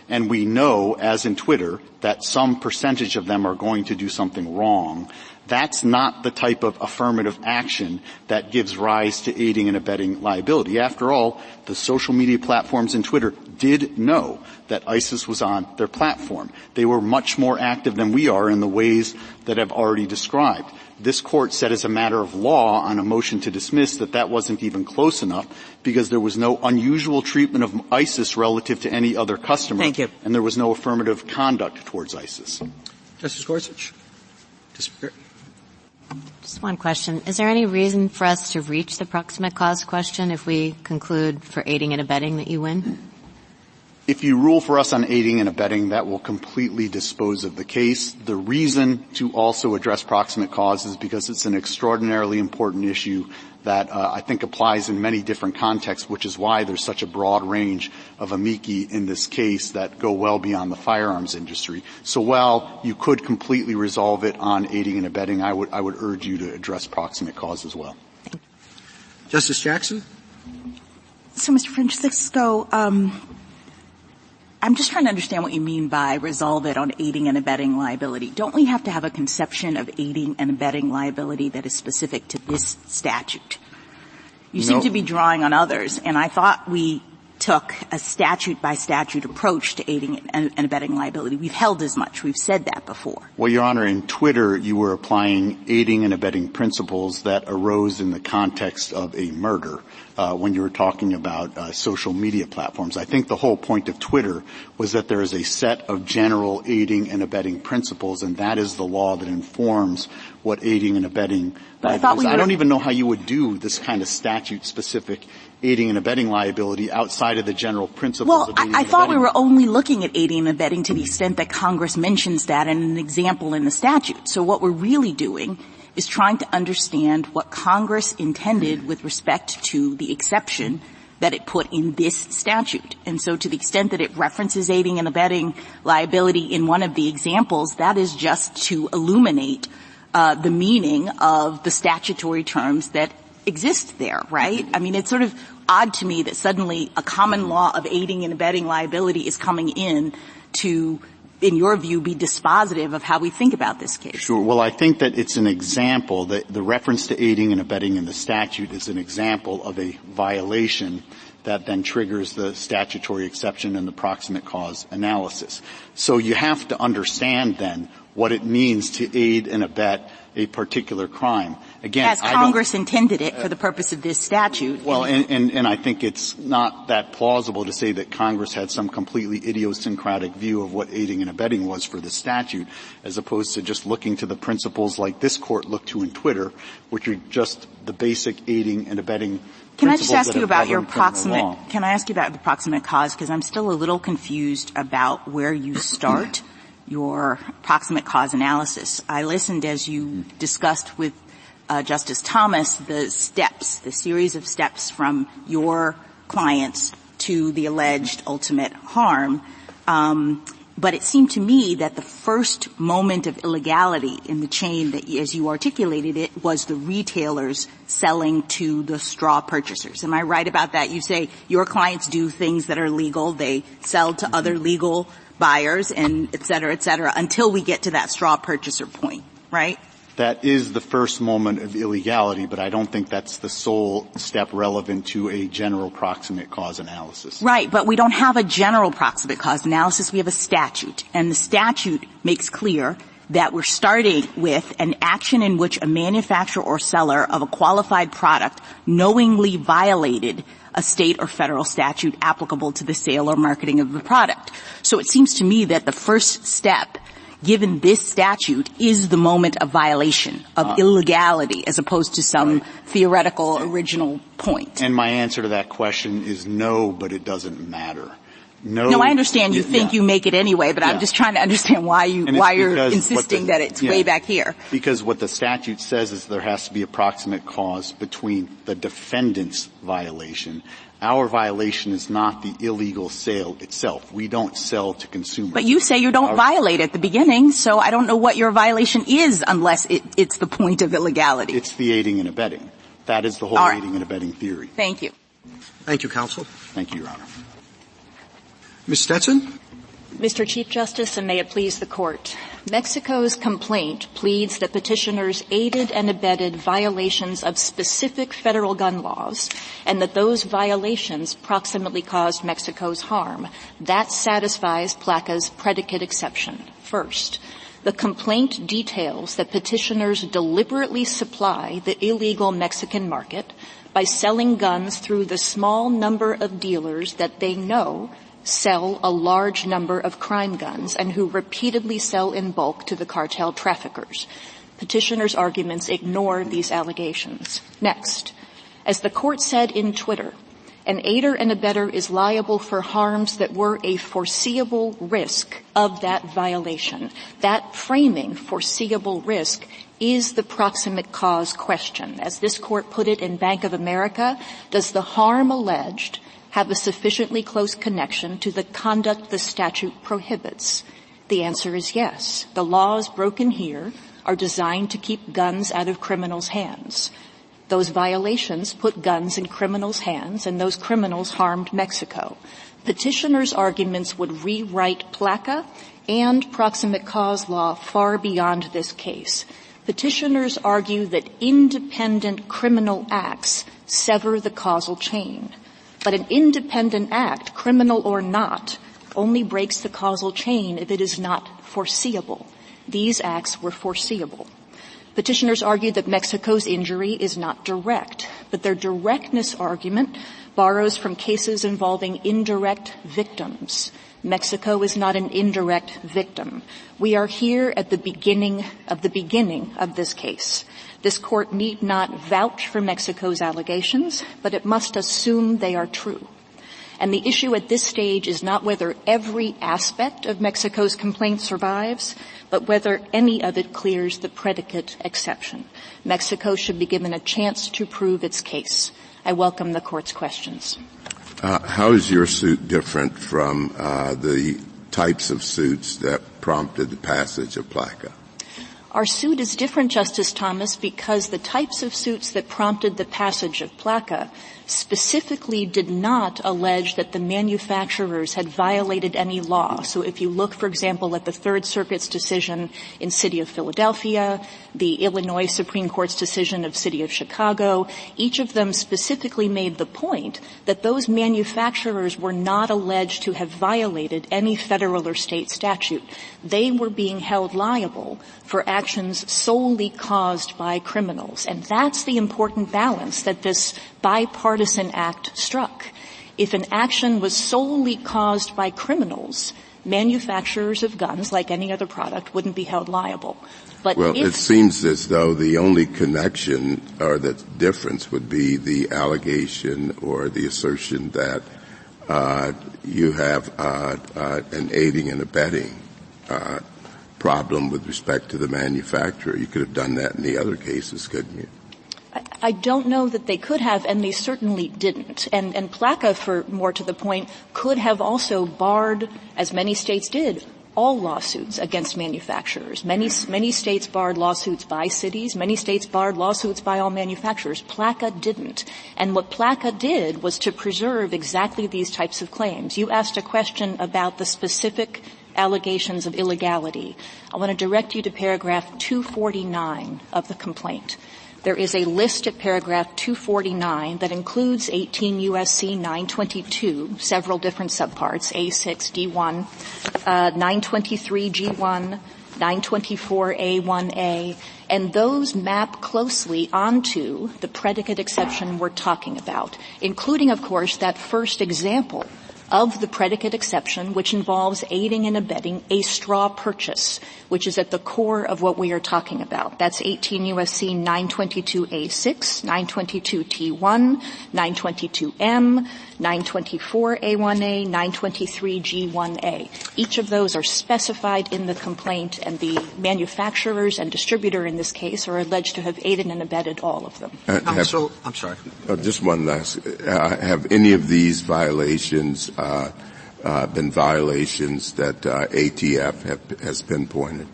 and we know, as in Twitter, that some percentage of them are going to do something wrong, that's not the type of affirmative action that gives rise to aiding and abetting liability. After all, the social media platforms and Twitter did know that ISIS was on their platform. They were much more active than we are in the ways that I've already described. This court said as a matter of law on a motion to dismiss that wasn't even close enough because there was no unusual treatment of ISIS relative to any other customer. Thank you. And there was no affirmative conduct towards ISIS. Justice Gorsuch? Just one question. Is there any reason for us to reach the proximate cause question if we conclude for aiding and abetting that you win? If you rule for us on aiding and abetting, that will completely dispose of the case. The reason to also address proximate cause is because it's an extraordinarily important issue that I think applies in many different contexts, which is why there's such a broad range of amici in this case that go well beyond the firearms industry. So while you could completely resolve it on aiding and abetting, I would urge you to address proximate cause as well. Justice Jackson? So, Mr. Francisco, I'm just trying to understand what you mean by resolve it on aiding and abetting liability. Don't we have to have a conception of aiding and abetting liability that is specific to this statute? You seem to be drawing on others, and I thought we took a statute-by-statute approach to aiding and abetting liability. We've held as much. We've said that before. Well, Your Honor, in Twitter, you were applying aiding and abetting principles that arose in the context of a murder when you were talking about social media platforms. I think the whole point of Twitter was that there is a set of general aiding and abetting principles, and that is the law that informs what aiding and abetting is. I don't even know how you would do this kind of statute-specific aiding and abetting liability outside of the general principles of aiding and abetting. Well, I thought we were only looking at aiding and abetting to the extent that Congress mentions that in an example in the statute. So what we're really doing is trying to understand what Congress intended with respect to the exception that it put in this statute. And so to the extent that it references aiding and abetting liability in one of the examples, that is just to illuminate the meaning of the statutory terms that exist there, right? I mean, it's sort of odd to me that suddenly a common law of aiding and abetting liability is coming in to, in your view, be dispositive of how we think about this case. Sure. Well, I think that it's an example, that the reference to aiding and abetting in the statute is an example of a violation that then triggers the statutory exception and the proximate cause analysis. So you have to understand then what it means to aid and abet a particular crime. Again, as Congress intended it for the purpose of this statute. Well, and I think it's not that plausible to say that Congress had some completely idiosyncratic view of what aiding and abetting was for the statute, as opposed to just looking to the principles like this court looked to in Twitter, which are just the basic aiding and abetting. Can I just ask you about your proximate? Can I ask you about the proximate cause? Because I'm still a little confused about where you start your proximate cause analysis. I listened as you discussed with Justice Thomas the series of steps from your clients to the alleged ultimate harm. But it seemed to me that the first moment of illegality in the chain that, as you articulated it, was the retailers selling to the straw purchasers. Am I right about that? You say your clients do things that are legal. They sell to other legal buyers and et cetera, until we get to that straw purchaser point, right? That is the first moment of illegality, but I don't think that's the sole step relevant to a general proximate cause analysis. Right, but we don't have a general proximate cause analysis. We have a statute, and the statute makes clear that we're starting with an action in which a manufacturer or seller of a qualified product knowingly violated a state or federal statute applicable to the sale or marketing of the product. So it seems to me that the first step, given this statute, is the moment of violation, of illegality, as opposed to some theoretical original point. And my answer to that question is no, but it doesn't matter. No, I understand you think you make it anyway, but I'm just trying to understand why you're insisting that it's way back here. Because what the statute says is there has to be a proximate cause between the defendant's violation. Our violation is not the illegal sale itself. We don't sell to consumers. But you say you don't violate at the beginning, so I don't know what your violation is unless it's the point of illegality. It's the aiding and abetting. That is the whole aiding and abetting theory. Thank you. Thank you, counsel. Thank you, Your Honor. Ms. Stetson? Mr. Chief Justice, and may it please the Court, Mexico's complaint pleads that petitioners aided and abetted violations of specific federal gun laws and that those violations proximately caused Mexico's harm. That satisfies PLCAA's predicate exception. First, the complaint details that petitioners deliberately supply the illegal Mexican market by selling guns through the small number of dealers that they know sell a large number of crime guns and who repeatedly sell in bulk to the cartel traffickers. Petitioners' arguments ignore these allegations. Next, as the Court said in Twitter, an aider and abetter is liable for harms that were a foreseeable risk of that violation. That framing, foreseeable risk, is the proximate cause question. As this Court put it in Bank of America, does the harm alleged have a sufficiently close connection to the conduct the statute prohibits? The answer is yes. The laws broken here are designed to keep guns out of criminals' hands. Those violations put guns in criminals' hands, and those criminals harmed Mexico. Petitioners' arguments would rewrite PLCAA and proximate cause law far beyond this case. Petitioners argue that independent criminal acts sever the causal chain. But an independent act, criminal or not, only breaks the causal chain if it is not foreseeable. These acts were foreseeable. Petitioners argue that Mexico's injury is not direct, but their directness argument borrows from cases involving indirect victims. Mexico is not an indirect victim. We are here at the beginning of this case. This Court need not vouch for Mexico's allegations, but it must assume they are true. And the issue at this stage is not whether every aspect of Mexico's complaint survives, but whether any of it clears the predicate exception. Mexico should be given a chance to prove its case. I welcome the Court's questions. How is your suit different from the types of suits that prompted the passage of PLCAA? Our suit is different, Justice Thomas, because the types of suits that prompted the passage of PLCAA specifically did not allege that the manufacturers had violated any law. So if you look, for example, at the Third Circuit's decision in City of Philadelphia, the Illinois Supreme Court's decision of City of Chicago, each of them specifically made the point that those manufacturers were not alleged to have violated any federal or state statute. They were being held liable for actions solely caused by criminals. And that's the important balance that this bipartisan act struck. If an action was solely caused by criminals, manufacturers of guns, like any other product, wouldn't be held liable. But it seems as though the only connection or the difference would be the allegation or the assertion that you have an aiding and abetting problem with respect to the manufacturer. You could have done that in the other cases, couldn't you? I don't know that they could have, and they certainly didn't. And PLCAA, for more to the point, could have also barred, as many states did, all lawsuits against manufacturers. Many states barred lawsuits by cities. Many states barred lawsuits by all manufacturers. PLCAA didn't. And what PLCAA did was to preserve exactly these types of claims. You asked a question about the specific allegations of illegality. I want to direct you to paragraph 249 of the complaint. There is a list at paragraph 249 that includes 18 U.S.C. 922, several different subparts, A6, D1, 923 G1, 924A1A, and those map closely onto the predicate exception we're talking about, including, of course, that first example of the predicate exception, which involves aiding and abetting a straw purchase, which is at the core of what we are talking about. That's 18 U.S.C. 922A6, 922T1, 922M, 924A1A, 923G1A. Each of those are specified in the complaint, and the manufacturers and distributor in this case are alleged to have aided and abetted all of them. I'm sorry. Just one last. Have any of these violations been violations that ATF has pinpointed?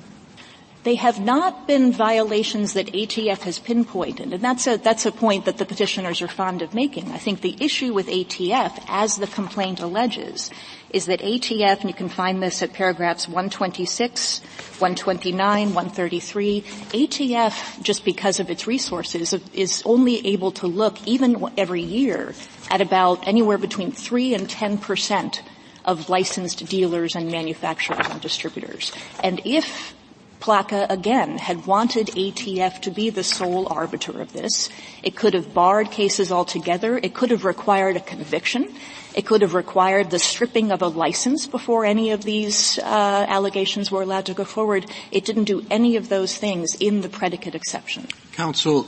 They have not been violations that ATF has pinpointed, and that's a point that the petitioners are fond of making. I think the issue with ATF, as the complaint alleges, is that ATF, and you can find this at paragraphs 126, 129, 133, ATF, just because of its resources, is only able to look, even every year, at about anywhere between 3 and 10% of licensed dealers and manufacturers and distributors. And if PLCAA, again, had wanted ATF to be the sole arbiter of this, it could have barred cases altogether. It could have required a conviction. It could have required the stripping of a license before any of these allegations were allowed to go forward. It didn't do any of those things in the predicate exception. Counsel,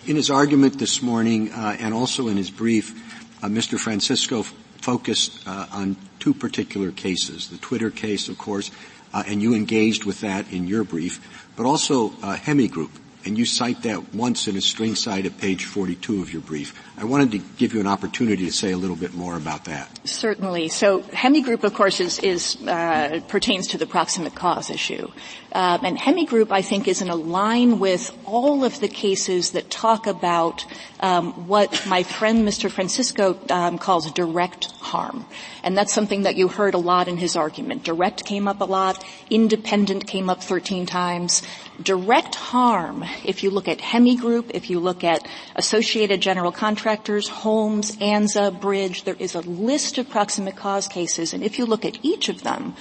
in his argument this morning and also in his brief, Mr. Francisco focused on two particular cases, the Twitter case, of course, and you engaged with that in your brief, but also Hemi Group, and you cite that once in a string cite at page 42 of your brief. I wanted to give you an opportunity to say a little bit more about that. Certainly. So Hemi Group, of course, is pertains to the proximate cause issue. And Hemi Group, I think, is in a line with all of the cases that talk about what my friend Mr. Francisco calls direct harm. And that's something that you heard a lot in his argument. Direct came up a lot. Independent came up 13 times. Direct harm, if you look at Hemi Group, if you look at Associated General Contractors, Holmes, ANZA, Bridge, there is a list of proximate cause cases. And if you look at each of them,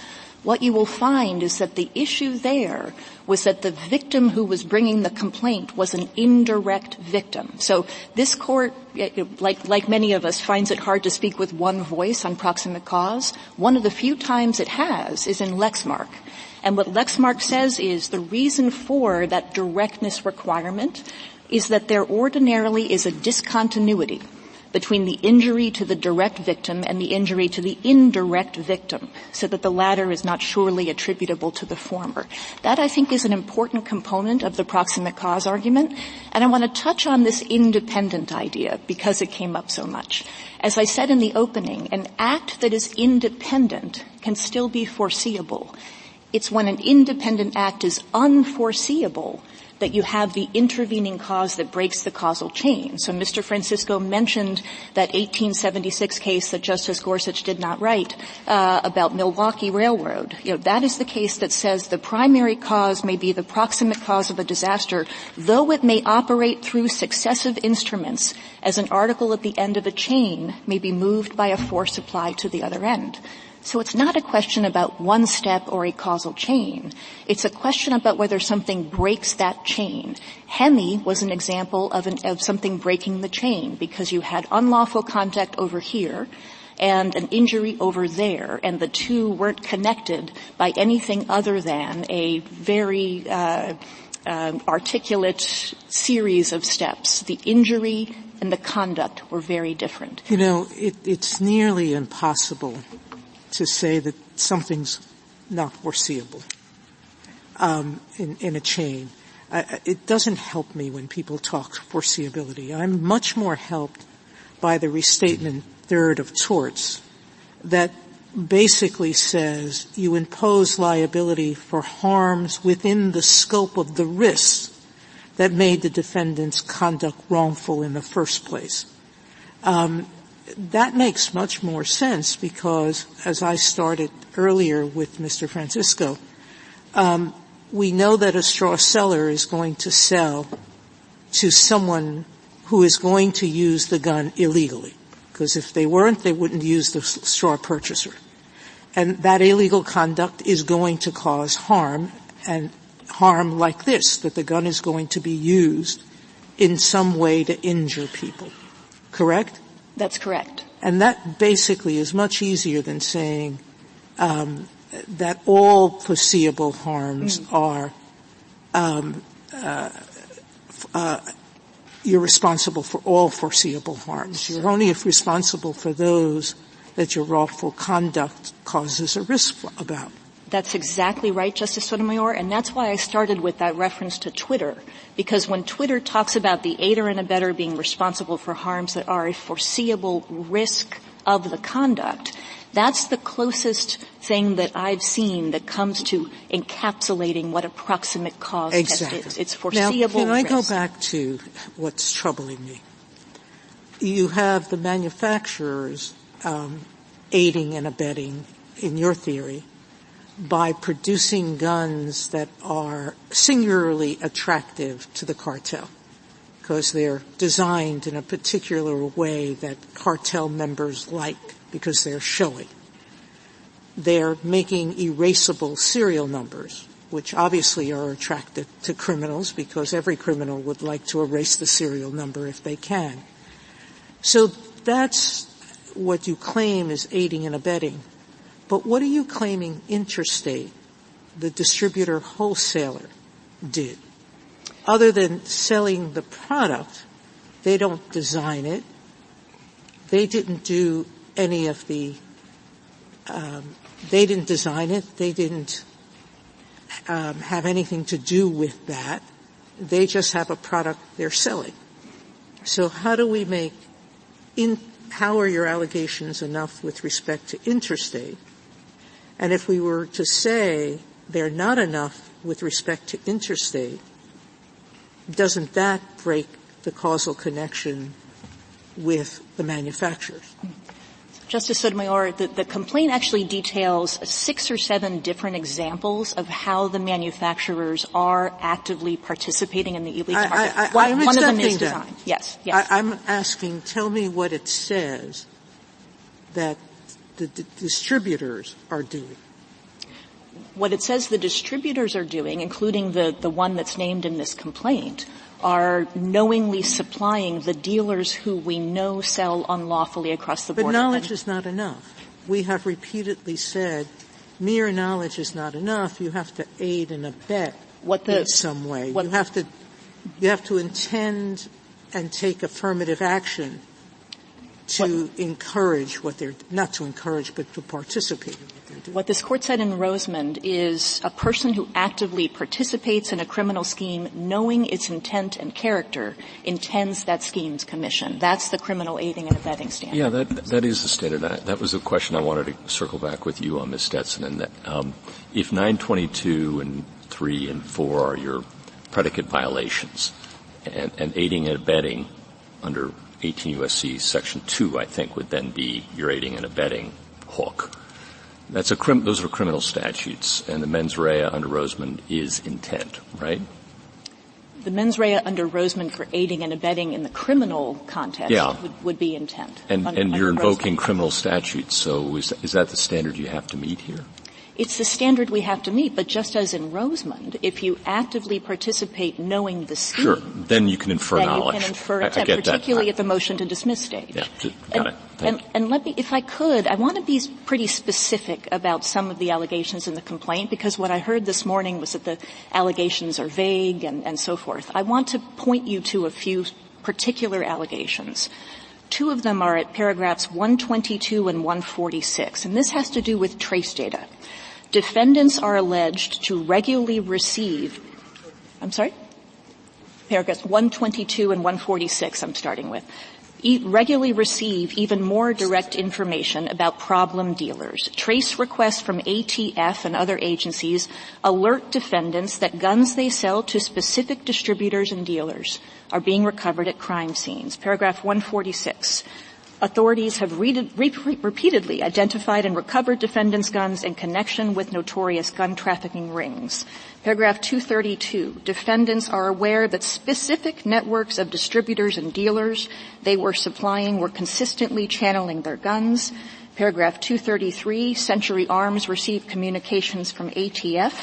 what you will find is that the issue there was that the victim who was bringing the complaint was an indirect victim. So this court, like many of us, finds it hard to speak with one voice on proximate cause. One of the few times it has is in Lexmark. And what Lexmark says is the reason for that directness requirement is that there ordinarily is a discontinuity between the injury to the direct victim and the injury to the indirect victim, so that the latter is not surely attributable to the former. That, I think, is an important component of the proximate cause argument, and I want to touch on this independent idea because it came up so much. As I said in the opening, an act that is independent can still be foreseeable. It's when an independent act is unforeseeable that you have the intervening cause that breaks the causal chain. So Mr. Francisco mentioned that 1876 case that Justice Gorsuch did not write about Milwaukee Railroad. That is the case that says the primary cause may be the proximate cause of a disaster, though it may operate through successive instruments as an article at the end of a chain may be moved by a force applied to the other end. So it's not a question about one step or a causal chain. It's a question about whether something breaks that chain. Hemi was an example of something breaking the chain because you had unlawful contact over here and an injury over there, and the two weren't connected by anything other than a very articulate series of steps. The injury and the conduct were very different. It's nearly impossible to say that something's not foreseeable in a chain. It doesn't help me when people talk foreseeability. I'm much more helped by the restatement third of torts that basically says you impose liability for harms within the scope of the risks that made the defendant's conduct wrongful in the first place. That makes much more sense because, as I started earlier with Mr. Francisco, we know that a straw seller is going to sell to someone who is going to use the gun illegally. Because if they weren't, they wouldn't use the straw purchaser. And that illegal conduct is going to cause harm, and harm like this, that the gun is going to be used in some way to injure people. Correct? That's correct. And that basically is much easier than saying that all foreseeable harms are you're responsible for all foreseeable harms. You're only responsible for those that your wrongful conduct causes a risk about. That's exactly right, Justice Sotomayor, and that's why I started with that reference to Twitter, because when Twitter talks about the aider and abetter being responsible for harms that are a foreseeable risk of the conduct, that's the closest thing that I've seen that comes to encapsulating what a proximate cause test is. It's foreseeable now, can I risk. go back to what's troubling me? You have the manufacturers aiding and abetting, in your theory, by producing guns that are singularly attractive to the cartel because they're designed in a particular way that cartel members like because they're showy. They're making erasable serial numbers, which obviously are attractive to criminals because every criminal would like to erase the serial number if they can. So that's what you claim is aiding and abetting. But what are you claiming Interstate, the distributor wholesaler, did? Other than selling the product, they don't design it. They didn't do any of the they didn't design it. They didn't have anything to do with that. They just have a product they're selling. So how do we make how are your allegations enough with respect to Interstate? And if we were to say they're not enough with respect to Interstate, doesn't that break the causal connection with the manufacturers? Justice Sotomayor, the complaint actually details 6 or 7 different examples of how the manufacturers are actively participating in the illegal market. One of them is design. Yes. I'm asking, tell me what it says that the distributors are doing. What it says the distributors are doing, including the one that's named in this complaint, are knowingly supplying the dealers who we know sell unlawfully across the border. But knowledge is not enough. We have repeatedly said mere knowledge is not enough. You have to aid and abet in some way. You have to intend and take affirmative action to encourage not to encourage, but to participate in what they're doing. What this court said in Rosemond is a person who actively participates in a criminal scheme, knowing its intent and character, intends that scheme's commission. That's the criminal aiding and abetting standard. Yeah, that is the standard. That was a question I wanted to circle back with you on, Ms. Stetson, and that if 922 and 3 and 4 are your predicate violations, and aiding and abetting under 18 U.S.C. Section 2, I think, would then be your aiding and abetting hook. Those are criminal statutes, and the mens rea under Rosemond is intent, right? The mens rea under Rosemond for aiding and abetting in the criminal context would be intent. And you're invoking criminal statutes, so is that the standard you have to meet here? It's the standard we have to meet, but just as in Rosemond, if you actively participate knowing the scheme, sure, then you can infer knowledge. You can infer intent, particularly at the motion to dismiss stage. Yeah, got it. And let me, if I could, I want to be pretty specific about some of the allegations in the complaint, because what I heard this morning was that the allegations are vague and so forth. I want to point you to a few particular allegations. 2 of them are at paragraphs 122 and 146, and this has to do with trace data. Defendants are alleged to regularly receive paragraphs 122 and 146 I'm starting with. regularly receive even more direct information about problem dealers. Trace requests from ATF and other agencies alert defendants that guns they sell to specific distributors and dealers are being recovered at crime scenes. Paragraph 146. Authorities have repeatedly identified and recovered defendants' guns in connection with notorious gun trafficking rings. Paragraph 232, defendants are aware that specific networks of distributors and dealers they were supplying were consistently channeling their guns. Paragraph 233, Century Arms received communications from ATF.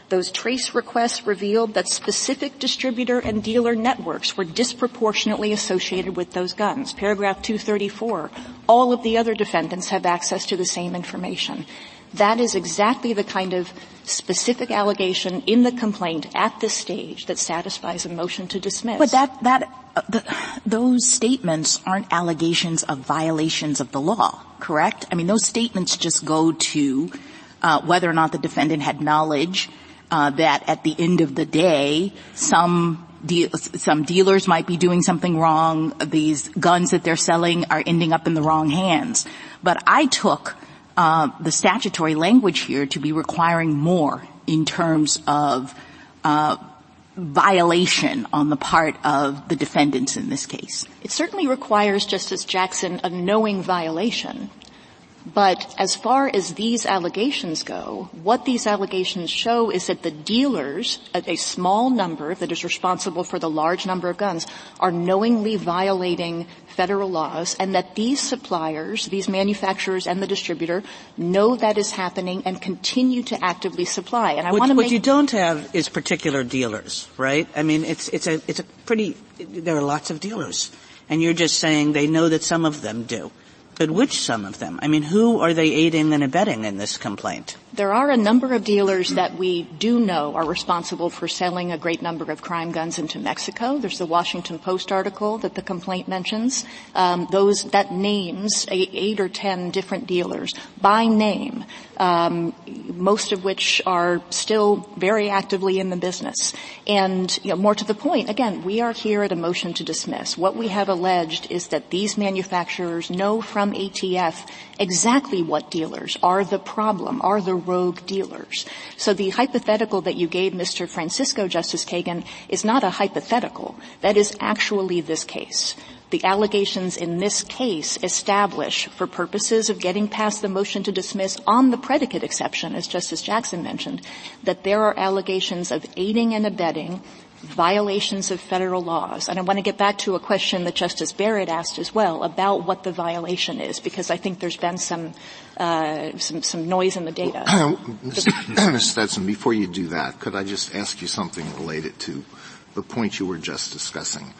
Those trace requests revealed that specific distributor and dealer networks were disproportionately associated with those guns. Paragraph 234, all of the other defendants have access to the same information. That is exactly the kind of specific allegation in the complaint at this stage that satisfies a motion to dismiss. But those statements aren't allegations of violations of the law, correct? I mean, those statements just go to whether or not the defendant had knowledge that at the end of the day, some dealers might be doing something wrong. These guns that they're selling are ending up in the wrong hands. But I took the statutory language here to be requiring more in terms of violation on the part of the defendants in this case. It certainly requires, Justice Jackson, a knowing violation. But as far as these allegations go, what these allegations show is that the dealers, a small number that is responsible for the large number of guns, are knowingly violating federal laws, and that these suppliers, these manufacturers and the distributor, know that is happening and continue to actively supply. And what you don't have is particular dealers, right? I mean, there are lots of dealers. And you're just saying they know that some of them do. But which some of them? I mean, who are they aiding and abetting in this complaint? There are a number of dealers that we do know are responsible for selling a great number of crime guns into Mexico. There's the Washington Post article that the complaint mentions. That names 8 or 10 different dealers by name, most of which are still very actively in the business. And, more to the point, again, we are here at a motion to dismiss. What we have alleged is that these manufacturers know from ATF exactly what dealers are the problem, are the rogue dealers. So the hypothetical that you gave Mr. Francisco, Justice Kagan, is not a hypothetical. That is actually this case. The allegations in this case establish, for purposes of getting past the motion to dismiss on the predicate exception, as Justice Jackson mentioned, that there are allegations of aiding and abetting violations of federal laws. And I want to get back to a question that Justice Barrett asked as well about what the violation is, because I think there's been some noise in the data. Ms. Stetson, before you do that, could I just ask you something related to the point you were just discussing?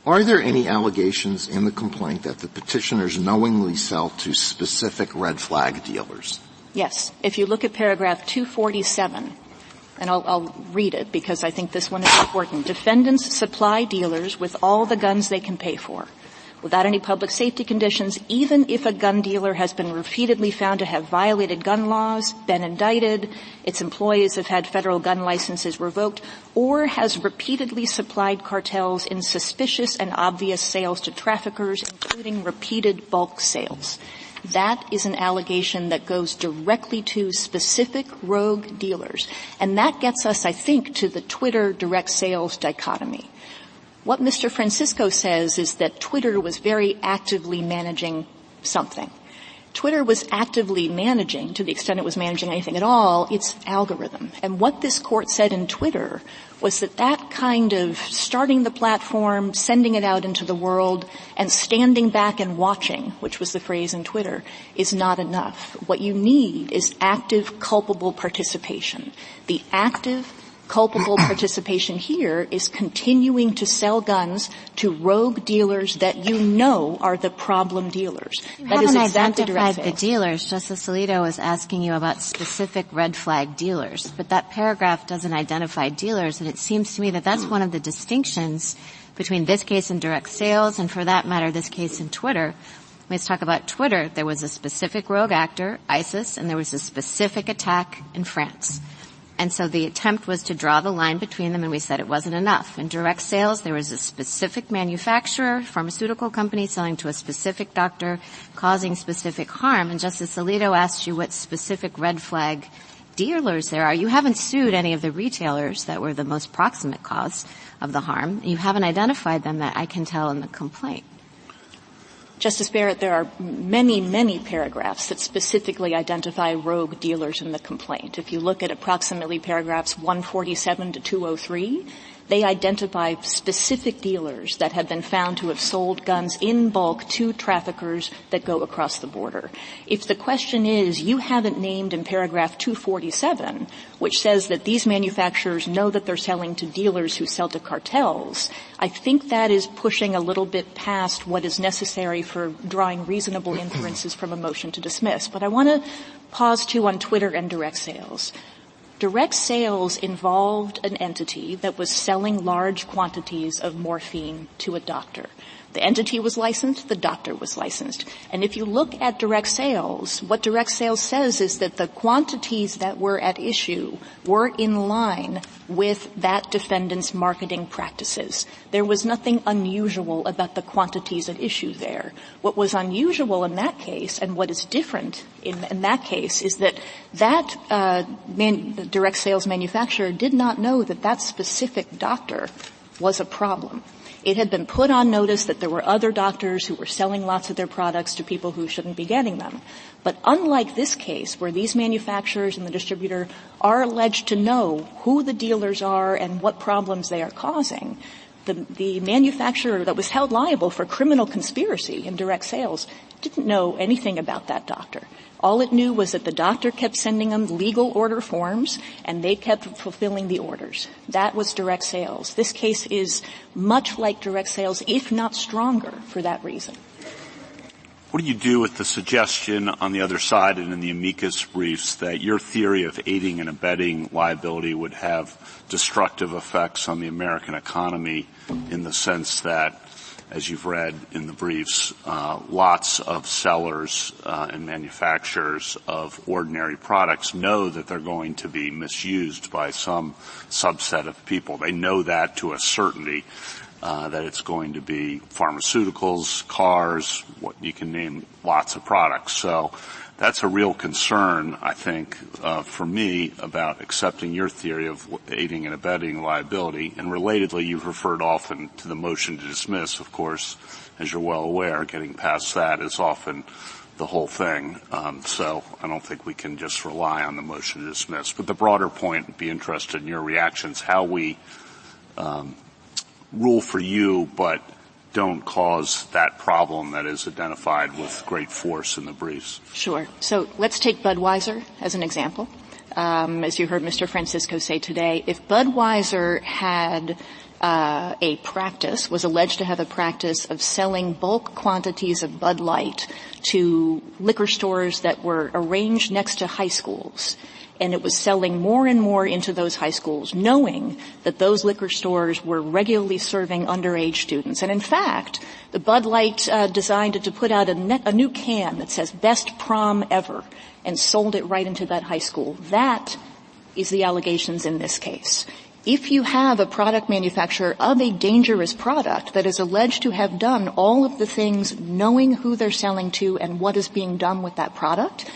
Are there any allegations in the complaint that the petitioners knowingly sell to specific red flag dealers? Yes. If you look at paragraph 247, and I'll read it because I think this one is important. Defendants supply dealers with all the guns they can pay for, without any public safety conditions, even if a gun dealer has been repeatedly found to have violated gun laws, been indicted, its employees have had federal gun licenses revoked, or has repeatedly supplied cartels in suspicious and obvious sales to traffickers, including repeated bulk sales. That is an allegation that goes directly to specific rogue dealers. And that gets us, I think, to the Twitter direct sales dichotomy. What Mr. Francisco says is that Twitter was very actively managing something. Twitter was actively managing, to the extent it was managing anything at all, its algorithm. And what this court said in Twitter was that kind of starting the platform, sending it out into the world, and standing back and watching, which was the phrase in Twitter, is not enough. What you need is active, culpable participation. The active, culpable participation here is continuing to sell guns to rogue dealers that you know are the problem dealers. You that haven't is exactly identified the dealers. Justice Alito was asking you about specific red flag dealers, but that paragraph doesn't identify dealers, and it seems to me that that's one of the distinctions between this case and direct sales, and for that matter, this case and Twitter. Let's talk about Twitter. There was a specific rogue actor, ISIS, and there was a specific attack in France. And so the attempt was to draw the line between them, and we said it wasn't enough. In direct sales, there was a specific manufacturer, pharmaceutical company selling to a specific doctor, causing specific harm. And Justice Alito asked you what specific red flag dealers there are. You haven't sued any of the retailers that were the most proximate cause of the harm. You haven't identified them that I can tell in the complaint. Justice Barrett, there are many, many paragraphs that specifically identify rogue dealers in the complaint. If you look at approximately paragraphs 147 to 203, they identify specific dealers that have been found to have sold guns in bulk to traffickers that go across the border. If the question is, you haven't named in paragraph 247, which says that these manufacturers know that they're selling to dealers who sell to cartels, I think that is pushing a little bit past what is necessary for drawing reasonable inferences from a motion to dismiss. But I want to pause, too, on Twitter and direct sales. Direct sales involved an entity that was selling large quantities of morphine to a doctor. The entity was licensed, the doctor was licensed. And if you look at direct sales, what direct sales says is that the quantities that were at issue were in line with that defendant's marketing practices. There was nothing unusual about the quantities at issue there. What was unusual in that case, and what is different in that case, is that direct sales manufacturer did not know that that specific doctor was a problem. It had been put on notice that there were other doctors who were selling lots of their products to people who shouldn't be getting them. But unlike this case, where these manufacturers and the distributor are alleged to know who the dealers are and what problems they are causing, the manufacturer that was held liable for criminal conspiracy in direct sales didn't know anything about that doctor. All it knew was that the doctor kept sending them legal order forms, and they kept fulfilling the orders. That was direct sales. This case is much like direct sales, if not stronger, for that reason. What do you do with the suggestion on the other side and in the amicus briefs that your theory of aiding and abetting liability would have destructive effects on the American economy in the sense that, as you've read in the briefs, lots of sellers and manufacturers of ordinary products know that they're going to be misused by some subset of people. They know that to a certainty, that it's going to be pharmaceuticals, cars, what you can name lots of products. So that's a real concern, I think, for me about accepting your theory of aiding and abetting liability. And relatedly, you've referred often to the motion to dismiss, of course, as you're well aware. Getting past that is often the whole thing. So I don't think we can just rely on the motion to dismiss. But the broader point, I'd be interested in your reactions, how we rule for you but don't cause that problem that is identified with great force in the briefs. Sure. So let's take Budweiser as an example. As you heard Mr. Francisco say today, if Budweiser had was alleged to have a practice of selling bulk quantities of Bud Light to liquor stores that were arranged next to high schools, and it was selling more and more into those high schools, knowing that those liquor stores were regularly serving underage students. And in fact, the Bud Light designed to put out a new can that says "Best Prom Ever" and sold it right into that high school. That is the allegations in this case. If you have a product manufacturer of a dangerous product that is alleged to have done all of the things knowing who they're selling to and what is being done with that product,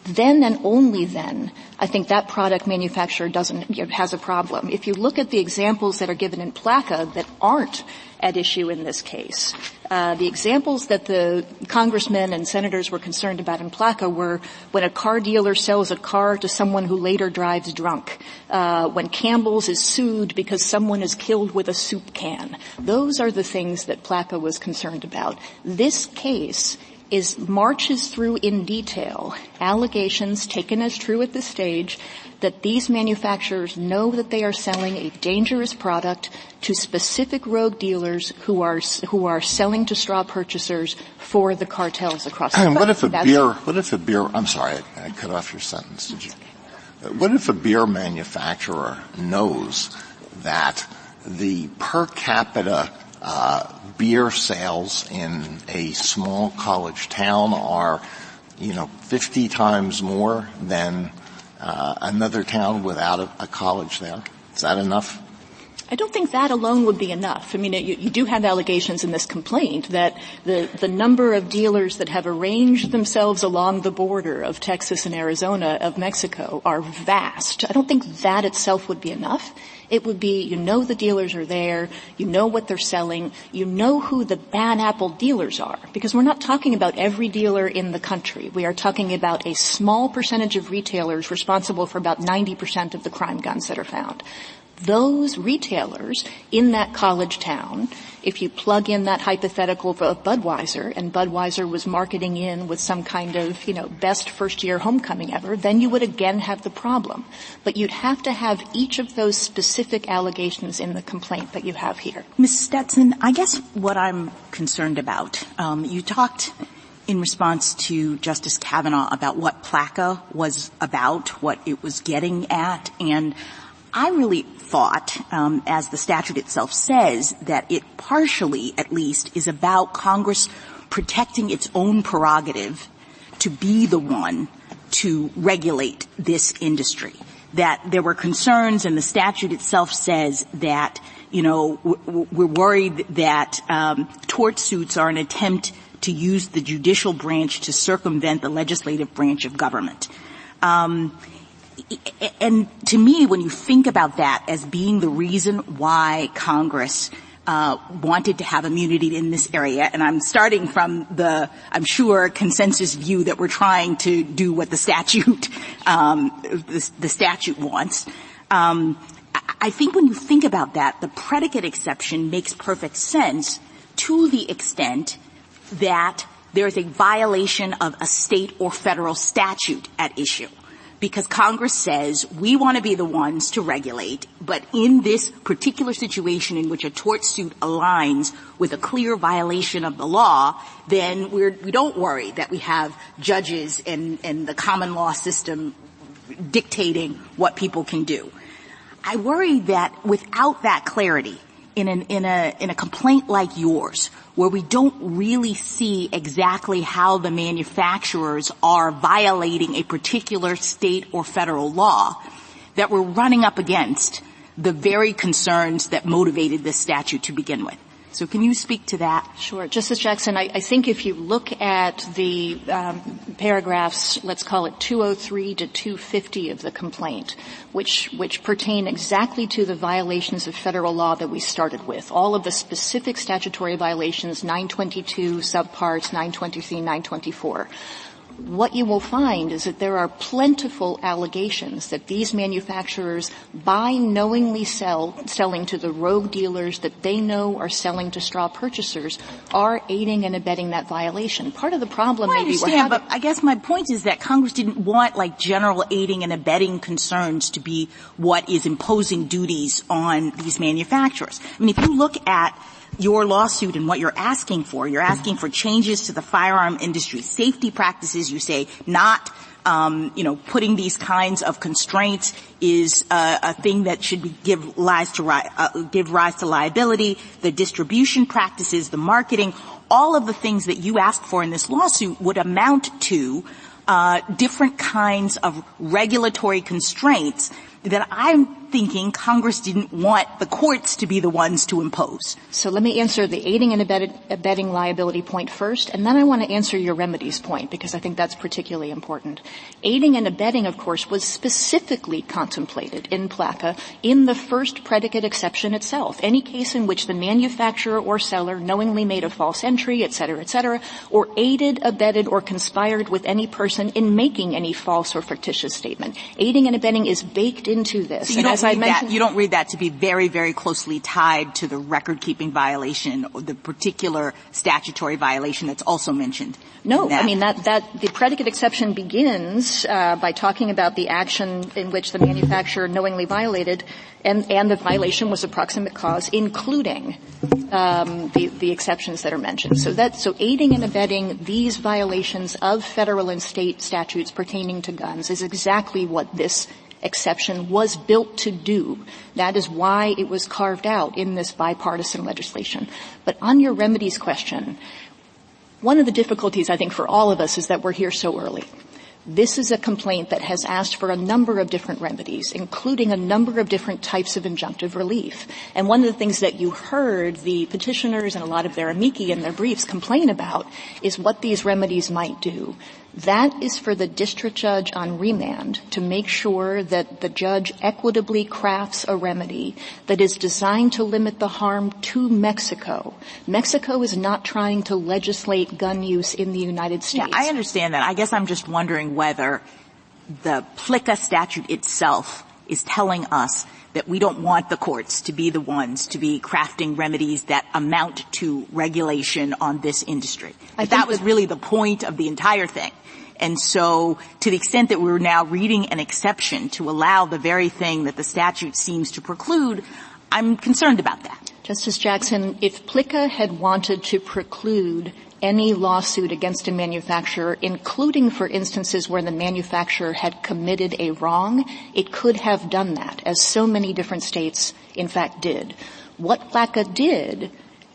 then and only then, I think that product manufacturer has a problem. If you look at the examples that are given in PLCAA that aren't at issue in this case, the examples that the congressmen and senators were concerned about in PLCAA were when a car dealer sells a car to someone who later drives drunk, when Campbell's is sued because someone is killed with a soup can. Those are the things that PLCAA was concerned about. This case marches through in detail allegations taken as true at this stage that these manufacturers know that they are selling a dangerous product to specific rogue dealers who are selling to straw purchasers for the cartels across the country. I'm sorry, I cut off your sentence. Did you? What if a beer manufacturer knows that the per capita beer sales in a small college town are, 50 times more than another town without a college there. Is that enough? I don't think that alone would be enough. I mean, you do have allegations in this complaint that the number of dealers that have arranged themselves along the border of Texas and Arizona of Mexico are vast. I don't think that itself would be enough. It would be, the dealers are there, what they're selling, who the bad apple dealers are. Because we're not talking about every dealer in the country. We are talking about a small percentage of retailers responsible for about 90% of the crime guns that are found. Those retailers in that college town, if you plug in that hypothetical of Budweiser, and Budweiser was marketing in with some kind of, best first-year homecoming ever, then you would again have the problem. But you'd have to have each of those specific allegations in the complaint that you have here. Ms. Stetson, I guess what I'm concerned about, you talked in response to Justice Kavanaugh about what PLCAA was about, what it was getting at, and I really thought, as the statute itself says, that it partially, at least, is about Congress protecting its own prerogative to be the one to regulate this industry. That there were concerns, and the statute itself says that, we're worried that tort suits are an attempt to use the judicial branch to circumvent the legislative branch of government. And to me, when you think about that as being the reason why Congress wanted to have immunity in this area, and I'm starting from I'm sure, consensus view that we're trying to do what the statute the statute wants. I think when you think about that, the predicate exception makes perfect sense to the extent that there is a violation of a state or federal statute at issue. Because Congress says we want to be the ones to regulate, but in this particular situation in which a tort suit aligns with a clear violation of the law, then we don't worry that we have judges and the common law system dictating what people can do. I worry that without that clarity, in a complaint like yours, where we don't really see exactly how the manufacturers are violating a particular state or federal law, that we're running up against the very concerns that motivated this statute to begin with. So can you speak to that? Sure. Justice Jackson, I think if you look at the paragraphs, let's call it 203 to 250 of the complaint, which pertain exactly to the violations of federal law that we started with, all of the specific statutory violations, 922 subparts, 923, 924, what you will find is that there are plentiful allegations that these manufacturers, by knowingly selling to the rogue dealers that they know are selling to straw purchasers, are aiding and abetting that violation. Part of the problem maybe we're having. But I guess my point is that Congress didn't want general aiding and abetting concerns to be what is imposing duties on these manufacturers. I mean, if you look at your lawsuit and what you're asking for changes to the firearm industry safety practices. You say not, putting these kinds of constraints is a thing that should give rise to liability. The distribution practices, the marketing, all of the things that you asked for in this lawsuit would amount to different kinds of regulatory constraints that I'm thinking Congress didn't want the courts to be the ones to impose. So let me answer the aiding and abetting liability point first, and then I want to answer your remedies point, because I think that's particularly important. Aiding and abetting, of course, was specifically contemplated in PLCAA in the first predicate exception itself. Any case in which the manufacturer or seller knowingly made a false entry, et cetera, or aided, abetted, or conspired with any person in making any false or fictitious statement. Aiding and abetting is baked into this. So you don't read that to be very, very closely tied to the record-keeping violation or the particular statutory violation that's also mentioned? No. I mean, that the predicate exception begins by talking about the action in which the manufacturer knowingly violated, and the violation was a proximate cause, including the exceptions that are mentioned. So aiding and abetting these violations of federal and state statutes pertaining to guns is exactly what this exception was built to do. That is why it was carved out in this bipartisan legislation. But on your remedies question, one of the difficulties, I think, for all of us is that we're here so early. This is a complaint that has asked for a number of different remedies, including a number of different types of injunctive relief. And one of the things that you heard the petitioners and a lot of their amici in their briefs complain about is what these remedies might do. That is for the district judge on remand to make sure that the judge equitably crafts a remedy that is designed to limit the harm to Mexico. Mexico is not trying to legislate gun use in the United States. Yeah, I understand that. I guess I'm just wondering whether the PLCAA statute itself is telling us that we don't want the courts to be the ones to be crafting remedies that amount to regulation on this industry. That was really the point of the entire thing. And so to the extent that we're now reading an exception to allow the very thing that the statute seems to preclude, I'm concerned about that. Justice Jackson, if PLCAA had wanted to preclude any lawsuit against a manufacturer, including for instances where the manufacturer had committed a wrong, it could have done that, as so many different states, in fact, did. What PLCAA did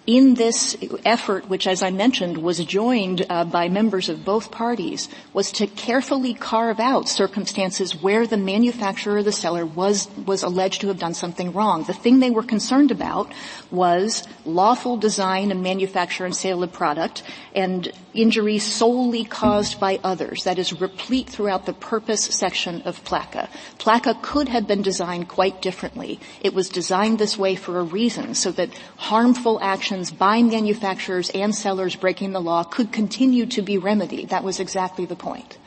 in this effort, which, as I mentioned, was joined by members of both parties, was to carefully carve out circumstances where the manufacturer or the seller was alleged to have done something wrong. The thing they were concerned about was lawful design and manufacture and sale of product and injuries solely caused by others. That is replete throughout the purpose section of PLCAA. PLCAA could have been designed quite differently. It was designed this way for a reason, so that harmful actions by manufacturers and sellers breaking the law could continue to be remedied. That was exactly the point.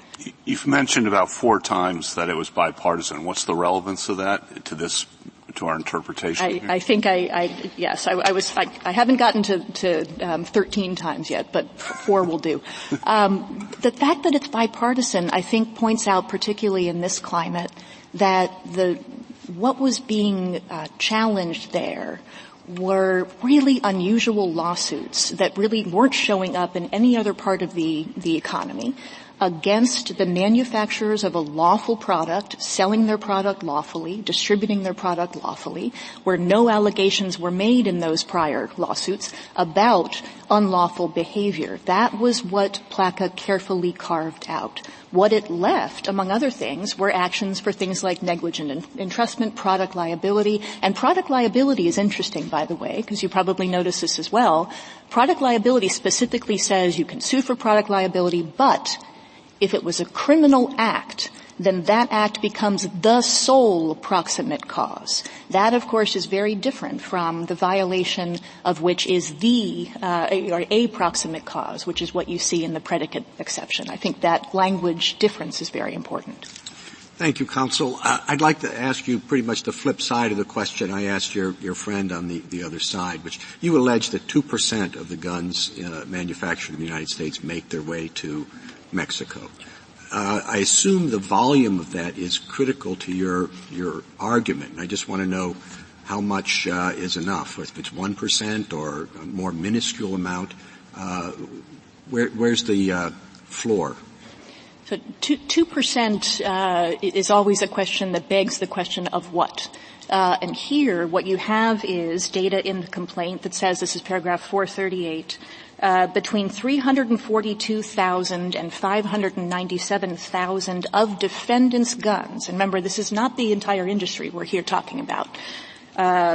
You've mentioned about 4 times that it was bipartisan. What's the relevance of that to our interpretation? I think yes, I haven't gotten to 13 times yet, but 4 will do. The fact that it's bipartisan, I think, points out, particularly in this climate, that what was being challenged there were really unusual lawsuits that really weren't showing up in any other part of the economy against the manufacturers of a lawful product, selling their product lawfully, distributing their product lawfully, where no allegations were made in those prior lawsuits about unlawful behavior. That was what PLCAA carefully carved out. What it left, among other things, were actions for things like negligent entrustment, product liability. And product liability is interesting, by the way, because you probably noticed this as well. Product liability specifically says you can sue for product liability, but if it was a criminal act, then that act becomes the sole proximate cause. That, of course, is very different from the violation of which is or a proximate cause, which is what you see in the predicate exception. I think that language difference is very important. Thank you, counsel. I'd like to ask you pretty much the flip side of the question I asked your friend on the other side, which you allege that 2% of the guns manufactured in the United States make their way to Mexico. I assume the volume of that is critical to your argument. And I just want to know how much is enough. If it's 1% or a more minuscule amount, where's the floor? So 2% is always a question that begs the question of what. And here, what you have is data in the complaint that says, this is paragraph 438, between 342,000 and 597,000 of defendants' guns. And remember, this is not the entire industry we're here talking about.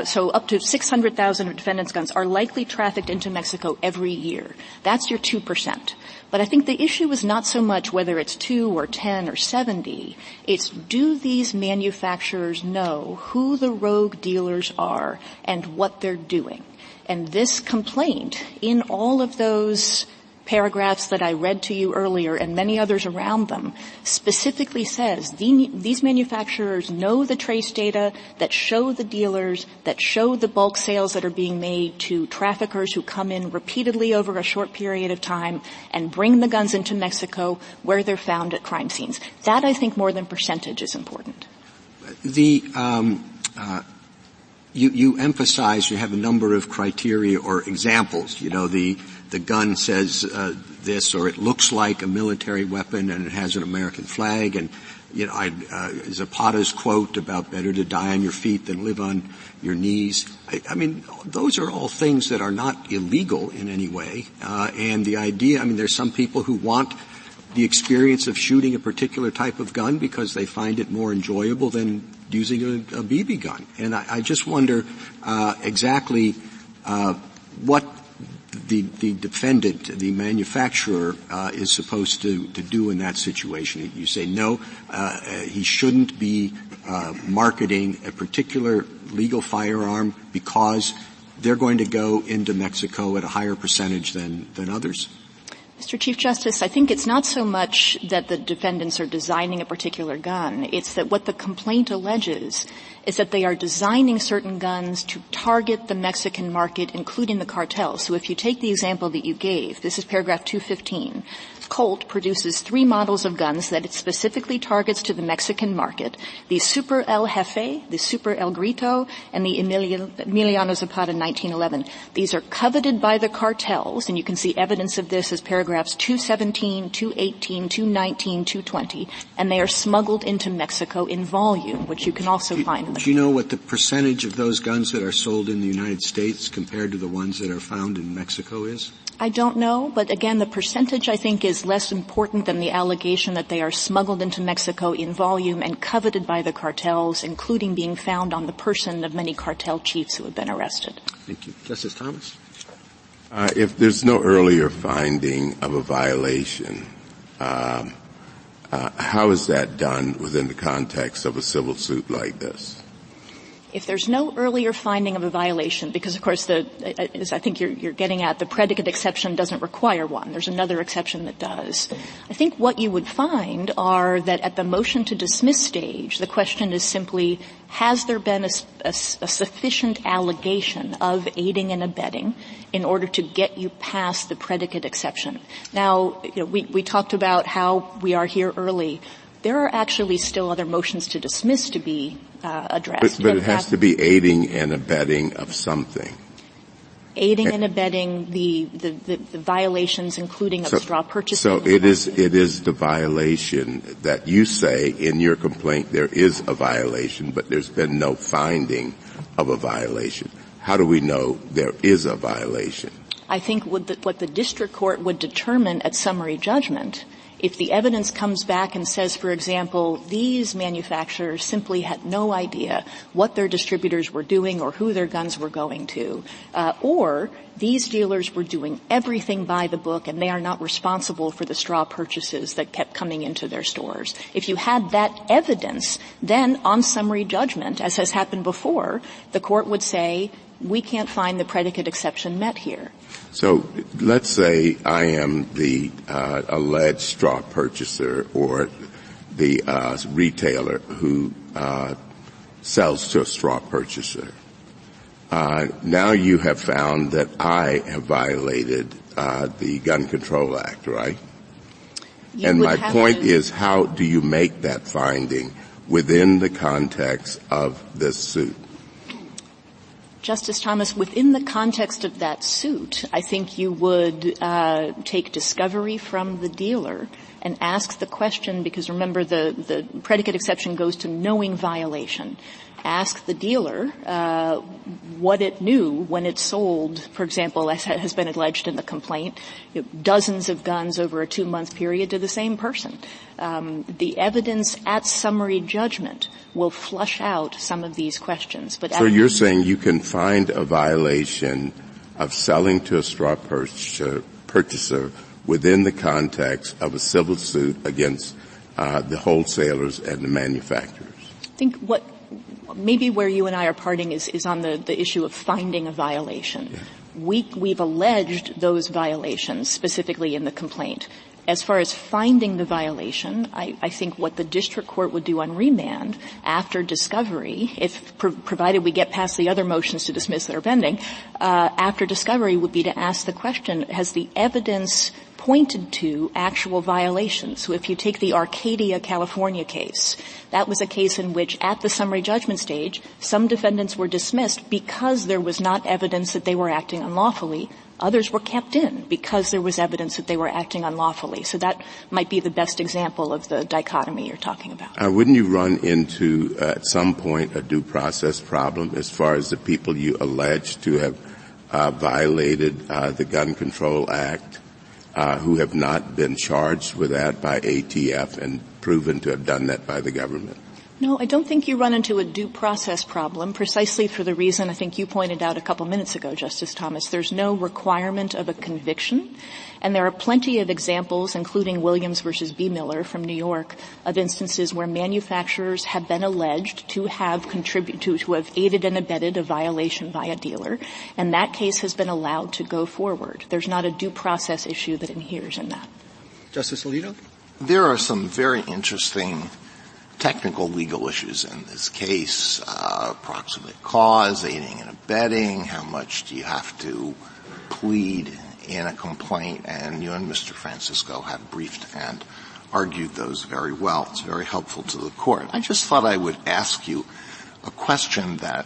So up to 600,000 of defendants' guns are likely trafficked into Mexico every year. That's your 2%. But I think the issue is not so much whether it's 2 or 10 or 70. It's, do these manufacturers know who the rogue dealers are and what they're doing? And this complaint, in all of those paragraphs that I read to you earlier and many others around them, specifically says these manufacturers know the trace data that show the dealers, that show the bulk sales that are being made to traffickers who come in repeatedly over a short period of time and bring the guns into Mexico where they're found at crime scenes. That, I think, more than percentage is important. You emphasize you have a number of criteria or examples. You know, the gun says this, or it looks like a military weapon and it has an American flag. And, you know, Zapata's quote about better to die on your feet than live on your knees. I mean, those are all things that are not illegal in any way. And the idea, I mean, there's some people who want the experience of shooting a particular type of gun because they find it more enjoyable than using a BB gun. And I just wonder exactly what the defendant, the manufacturer, is supposed to do in that situation. You say no, he shouldn't be marketing a particular legal firearm because they're going to go into Mexico at a higher percentage than others? Mr. Chief Justice, I think it's not so much that the defendants are designing a particular gun. It's that what the complaint alleges is that they are designing certain guns to target the Mexican market, including the cartels. So if you take the example that you gave, this is paragraph 215. Colt produces 3 models of guns that it specifically targets to the Mexican market: the Super El Jefe, the Super El Grito, and the Emiliano Zapata 1911. These are coveted by the cartels, and you can see evidence of this as paragraphs 217, 218, 219, 220, and they are smuggled into Mexico in volume, which you can also find in the. Do you know what the percentage of those guns that are sold in the United States compared to the ones that are found in Mexico is? I don't know, but again, the percentage, I think, is less important than the allegation that they are smuggled into Mexico in volume and coveted by the cartels, including being found on the person of many cartel chiefs who have been arrested. Thank you. Justice Thomas? If there's no earlier finding of a violation, how is that done within the context of a civil suit like this? If there's no earlier finding of a violation, because of course as I think you're getting at, the predicate exception doesn't require one. There's another exception that does. I think what you would find are that at the motion to dismiss stage, the question is simply, has there been a sufficient allegation of aiding and abetting in order to get you past the predicate exception? Now, we talked about how we are here early. There are actually still other motions to dismiss to be addressed. But it has to be aiding and abetting of something. Aiding and abetting the violations, including of straw purchasing. So it is the violation that you say in your complaint there is a violation, but there's been no finding of a violation. How do we know there is a violation? I think what the district court would determine at summary judgment, if the evidence comes back and says, for example, these manufacturers simply had no idea what their distributors were doing or who their guns were going to, or these dealers were doing everything by the book and they are not responsible for the straw purchases that kept coming into their stores. If you had that evidence, then on summary judgment, as has happened before, the court would say, we can't find the predicate exception met here. So let's say I am the alleged straw purchaser or the retailer who sells to a straw purchaser. Now you have found that I have violated the Gun Control Act, right? And my point is, how do you make that finding within the context of this suit? Justice Thomas, within the context of that suit, I think you would take discovery from the dealer and ask the question, because remember the predicate exception goes to knowing violation. Ask the dealer what it knew when it sold, for example, as has been alleged in the complaint, dozens of guns over a 2-month period to the same person. The evidence at summary judgment will flush out some of these questions. But so you're saying you can find a violation of selling to a straw purchaser within the context of a civil suit against the wholesalers and the manufacturers? I think maybe where you and I are parting is on the issue of finding a violation. Yeah. We've alleged those violations specifically in the complaint. As far as finding the violation, I think what the district court would do on remand after discovery, if provided we get past the other motions to dismiss that are pending, after discovery would be to ask the question, has the evidence pointed to actual violations? So if you take the Arcadia, California case, that was a case in which at the summary judgment stage, some defendants were dismissed because there was not evidence that they were acting unlawfully. Others were kept in because there was evidence that they were acting unlawfully. So that might be the best example of the dichotomy you're talking about. Wouldn't you run into, at some point, a due process problem as far as the people you allege to have violated the Gun Control Act? who have not been charged with that by ATF and proven to have done that by the government? No, I don't think you run into a due process problem, precisely for the reason I think you pointed out a couple minutes ago, Justice Thomas. There's no requirement of a conviction, and there are plenty of examples, including Williams versus B. Miller from New York, of instances where manufacturers have been alleged to have to have aided and abetted a violation by a dealer, and that case has been allowed to go forward. There's not a due process issue that inheres in that. Justice Alito? There are some very interesting technical legal issues in this case, proximate cause, aiding and abetting, how much do you have to plead in a complaint, and you and Mr. Francisco have briefed and argued those very well. It's very helpful to the Court. I just thought I would ask you a question that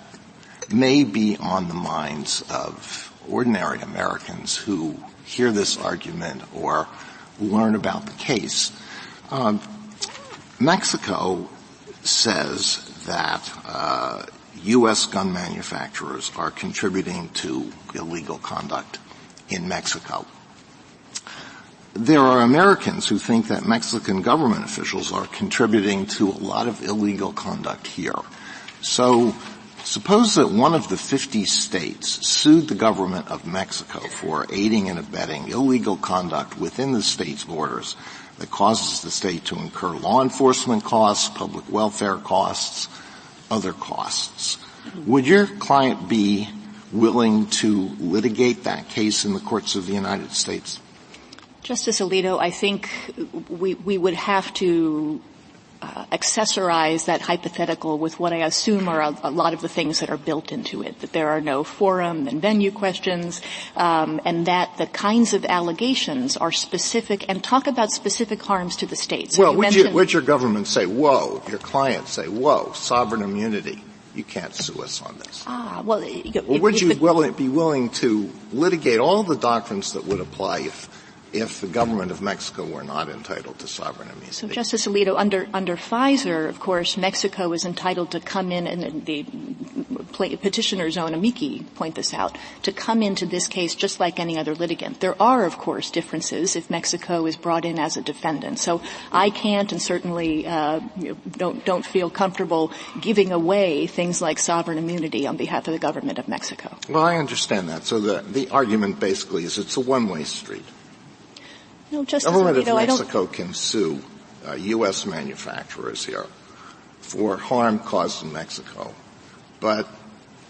may be on the minds of ordinary Americans who hear this argument or learn about the case. Mexico says that U.S. gun manufacturers are contributing to illegal conduct in Mexico. There are Americans who think that Mexican government officials are contributing to a lot of illegal conduct here. So suppose that one of the 50 states sued the government of Mexico for aiding and abetting illegal conduct within the state's borders that causes the state to incur law enforcement costs, public welfare costs, other costs. Would your client be willing to litigate that case in the courts of the United States? Justice Alito, I think we would have to accessorize that hypothetical with what I assume are a lot of the things that are built into it, that there are no forum and venue questions, and that the kinds of allegations are specific and talk about specific harms to the states. Well, would your government say, whoa, your client say, whoa, sovereign immunity, you can't sue us on this? Well, would you be willing to litigate all the doctrines that would apply if the government of Mexico were not entitled to sovereign immunity? So, Justice Alito, under FISA, of course, Mexico is entitled to come in, and the petitioner's own amici point this out, to come into this case just like any other litigant. There are, of course, differences if Mexico is brought in as a defendant. So I can't and certainly don't feel comfortable giving away things like sovereign immunity on behalf of the government of Mexico. Well, I understand that. So the argument basically is it's a one-way street. No, Justice Alito, the government of Mexico can sue U.S. manufacturers here for harm caused in Mexico, but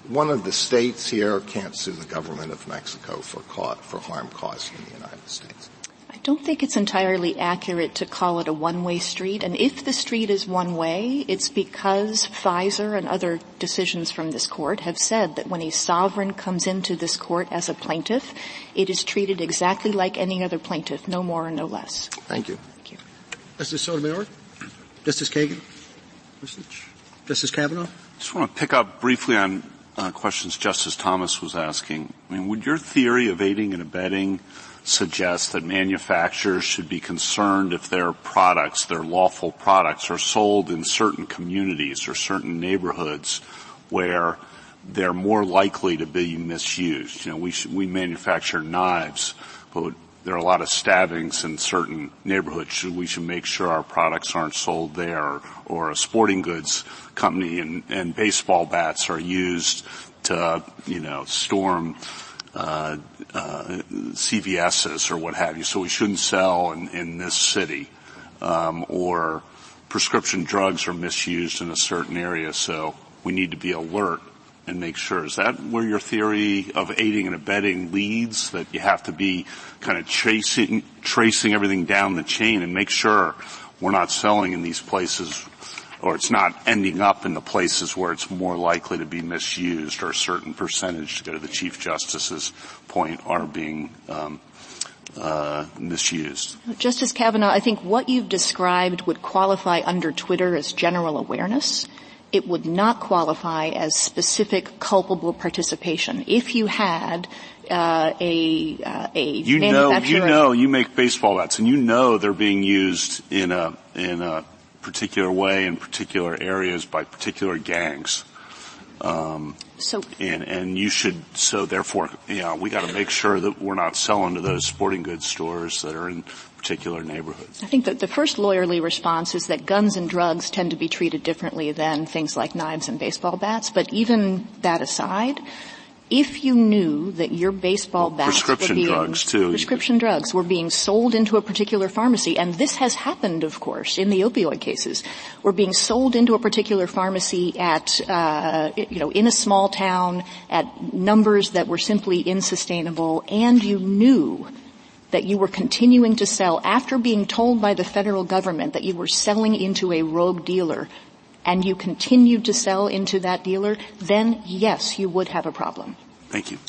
one of the states here can't sue the government of Mexico for harm caused in the United States. I don't think it's entirely accurate to call it a one-way street, and if the street is one way, it's because FISA and other decisions from this Court have said that when a sovereign comes into this Court as a plaintiff, it is treated exactly like any other plaintiff, no more and no less. Thank you. Thank you. Justice Sotomayor? Justice Kagan? Justice Kavanaugh? I just want to pick up briefly on questions Justice Thomas was asking. I mean, would your theory of aiding and abetting suggest that manufacturers should be concerned if their products, their lawful products, are sold in certain communities or certain neighborhoods where they're more likely to be misused? You know, we manufacture knives, but there are a lot of stabbings in certain neighborhoods. We should make sure our products aren't sold there, or a sporting goods company and baseball bats are used to, storm CVS's or what have you, so we shouldn't sell in this city. Or prescription drugs are misused in a certain area, so we need to be alert and make sure. Is that where your theory of aiding and abetting leads, that you have to be kind of tracing everything down the chain and make sure we're not selling in these places, or it's not ending up in the places where it's more likely to be misused, or a certain percentage, to go to the Chief Justice's point, are being misused? Justice Kavanaugh, I think what you've described would qualify under Twitter as general awareness. It would not qualify as specific culpable participation. If you had manufacturer, you make baseball bats, and they're being used in a particular way in particular areas by particular gangs. And you should, so therefore, we got to make sure that we're not selling to those sporting goods stores that are in particular neighborhoods. I think that the first lawyerly response is that guns and drugs tend to be treated differently than things like knives and baseball bats. But even that aside, if you knew that your baseball bats prescription drugs were being sold into a particular pharmacy, and this has happened, of course, in the opioid cases, were being sold into a particular pharmacy at, in a small town at numbers that were simply insustainable, and you knew that you were continuing to sell after being told by the federal government that you were selling into a rogue dealer, and you continued to sell into that dealer, then yes, you would have a problem. Thank you.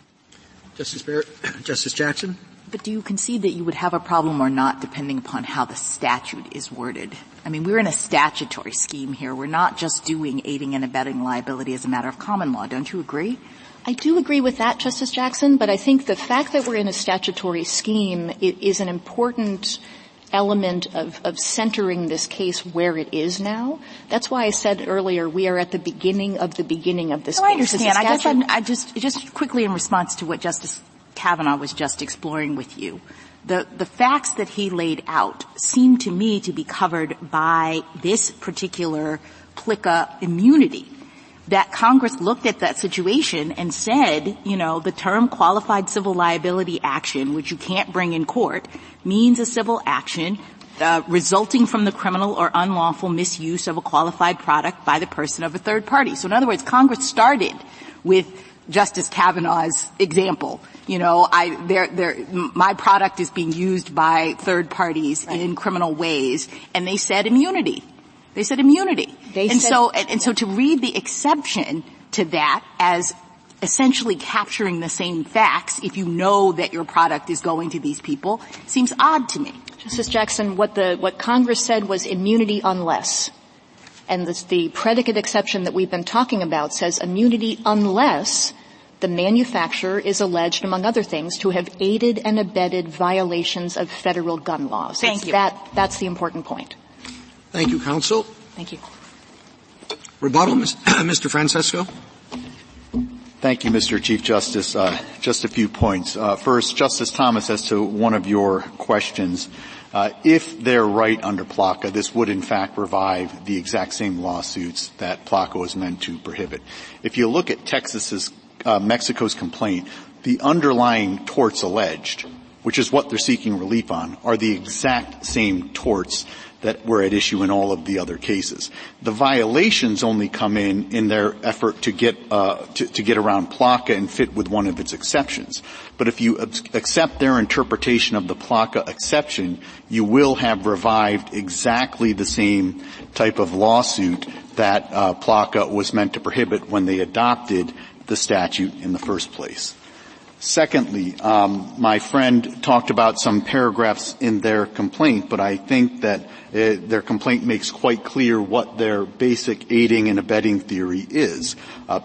Justice Barrett. Justice Jackson? But do you concede that you would have a problem or not depending upon how the statute is worded? I mean, we're in a statutory scheme here. We're not just doing aiding and abetting liability as a matter of common law. Don't you agree? I do agree with that, Justice Jackson, but I think the fact that we're in a statutory scheme is an important element of centering this case where it is now. That's why I said earlier we are at the beginning of this case. I understand. I guess just quickly in response to what Justice Kavanaugh was just exploring with you, the facts that he laid out seem to me to be covered by this particular PLCAA immunity. That Congress looked at that situation and said, the term qualified civil liability action, which you can't bring in court, means a civil action resulting from the criminal or unlawful misuse of a qualified product by the person of a third party. So in other words, Congress started with Justice Kavanaugh's example. My product is being used by third parties in criminal ways, and they said immunity. So to read the exception to that as essentially capturing the same facts if you know that your product is going to these people seems odd to me. Justice Jackson, what Congress said was immunity unless. And the predicate exception that we've been talking about says immunity unless the manufacturer is alleged, among other things, to have aided and abetted violations of federal gun laws. Thank you. That's the important point. Thank you, counsel. Thank you. Rebuttal, Mr. Francesco. Thank you, Mr. Chief Justice. Just a few points. First, Justice Thomas, as to one of your questions, if they're right under PLCAA, this would in fact revive the exact same lawsuits that PLCAA was meant to prohibit. If you look at Mexico's complaint, the underlying torts alleged, which is what they're seeking relief on, are the exact same torts that were at issue in all of the other cases. The violations only come in their effort to get around PLCAA and fit with one of its exceptions. But if you accept their interpretation of the PLCAA exception, you will have revived exactly the same type of lawsuit that PLCAA was meant to prohibit when they adopted the statute in the first place. Secondly, my friend talked about some paragraphs in their complaint, but I think that their complaint makes quite clear what their basic aiding and abetting theory is.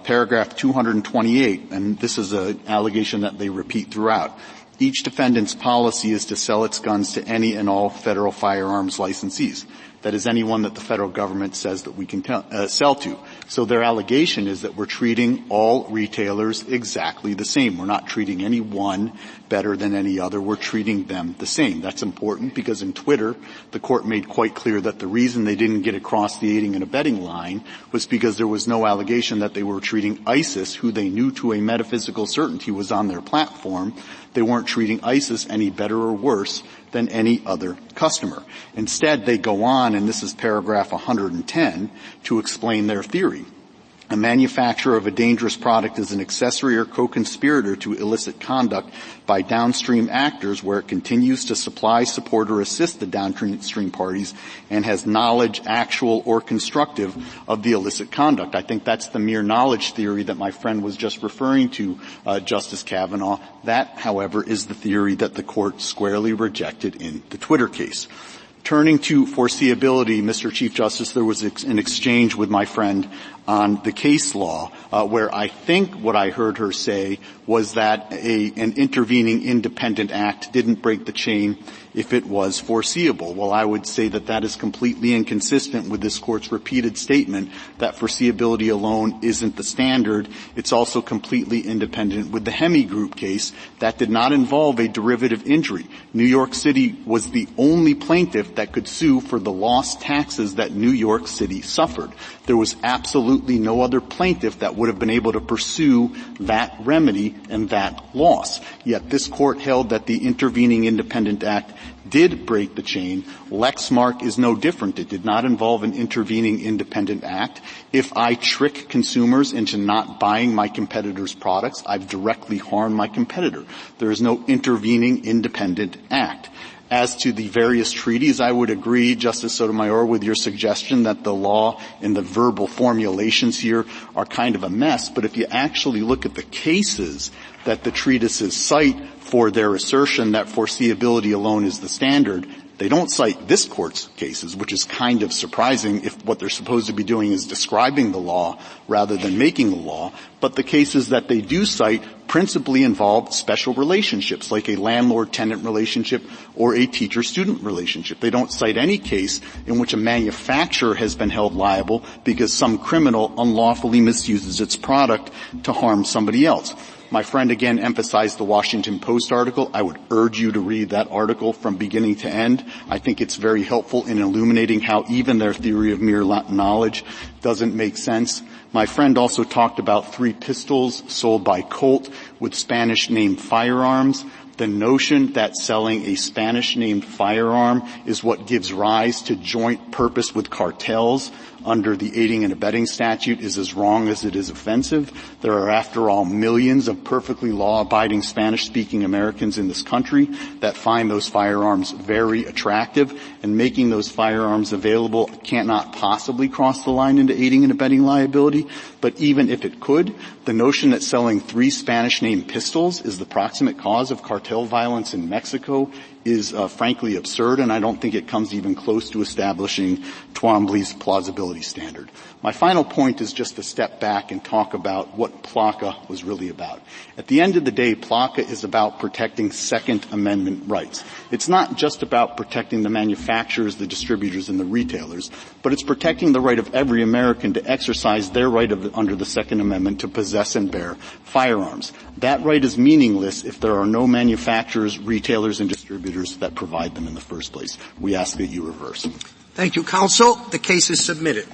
Paragraph 228, and this is an allegation that they repeat throughout. Each defendant's policy is to sell its guns to any and all federal firearms licensees. That is anyone that the federal government says that we can sell to. So their allegation is that we're treating all retailers exactly the same. We're not treating any one better than any other. We're treating them the same. That's important because in Twitter, the court made quite clear that the reason they didn't get across the aiding and abetting line was because there was no allegation that they were treating ISIS, who they knew to a metaphysical certainty was on their platform. They weren't treating ISIS any better or worse than any other customer. Instead, they go on, and this is paragraph 110, to explain their theory. A manufacturer of a dangerous product is an accessory or co-conspirator to illicit conduct by downstream actors where it continues to supply, support, or assist the downstream parties and has knowledge, actual or constructive, of the illicit conduct. I think that's the mere knowledge theory that my friend was just referring to, Justice Kavanaugh. That, however, is the theory that the court squarely rejected in the Twitter case. Turning to foreseeability, Mr. Chief Justice, there was an exchange with my friend on the case law, where I think what I heard her say was that an intervening independent act didn't break the chain if it was foreseeable. Well, I would say that that is completely inconsistent with this Court's repeated statement that foreseeability alone isn't the standard. It's also completely independent with the Hemi Group case that did not involve a derivative injury. New York City was the only plaintiff that could sue for the lost taxes that New York City suffered. There was absolutely no other plaintiff that would have been able to pursue that remedy and that loss. Yet this Court held that the intervening independent act did break the chain. Lexmark is no different. It did not involve an intervening independent act. If I trick consumers into not buying my competitor's products, I've directly harmed my competitor. There is no intervening independent act. As to the various treaties, I would agree, Justice Sotomayor, with your suggestion that the law and the verbal formulations here are kind of a mess. But if you actually look at the cases that the treatises cite for their assertion that foreseeability alone is the standard, they don't cite this Court's cases, which is kind of surprising if what they're supposed to be doing is describing the law rather than making the law. But the cases that they do cite principally involve special relationships, like a landlord-tenant relationship or a teacher-student relationship. They don't cite any case in which a manufacturer has been held liable because some criminal unlawfully misuses its product to harm somebody else. My friend again emphasized the Washington Post article. I would urge you to read that article from beginning to end. I think it's very helpful in illuminating how even their theory of mere knowledge doesn't make sense. My friend also talked about 3 pistols sold by Colt with Spanish-named firearms. The notion that selling a Spanish-named firearm is what gives rise to joint purpose with cartels under the aiding and abetting statute is as wrong as it is offensive. There are, after all, millions of perfectly law-abiding Spanish-speaking Americans in this country that find those firearms very attractive, and making those firearms available cannot possibly cross the line into aiding and abetting liability. But even if it could, the notion that selling 3 Spanish-named pistols is the proximate cause of cartel violence in Mexico is frankly absurd, and I don't think it comes even close to establishing Twombly's plausibility standard. My final point is just to step back and talk about what PLCAA was really about. At the end of the day, PLCAA is about protecting Second Amendment rights. It's not just about protecting the manufacturers, the distributors, and the retailers, but it's protecting the right of every American to exercise their right under the Second Amendment to possess and bear firearms. That right is meaningless if there are no manufacturers, retailers, and distributors that provide them in the first place. We ask that you reverse. Thank you, counsel. The case is submitted.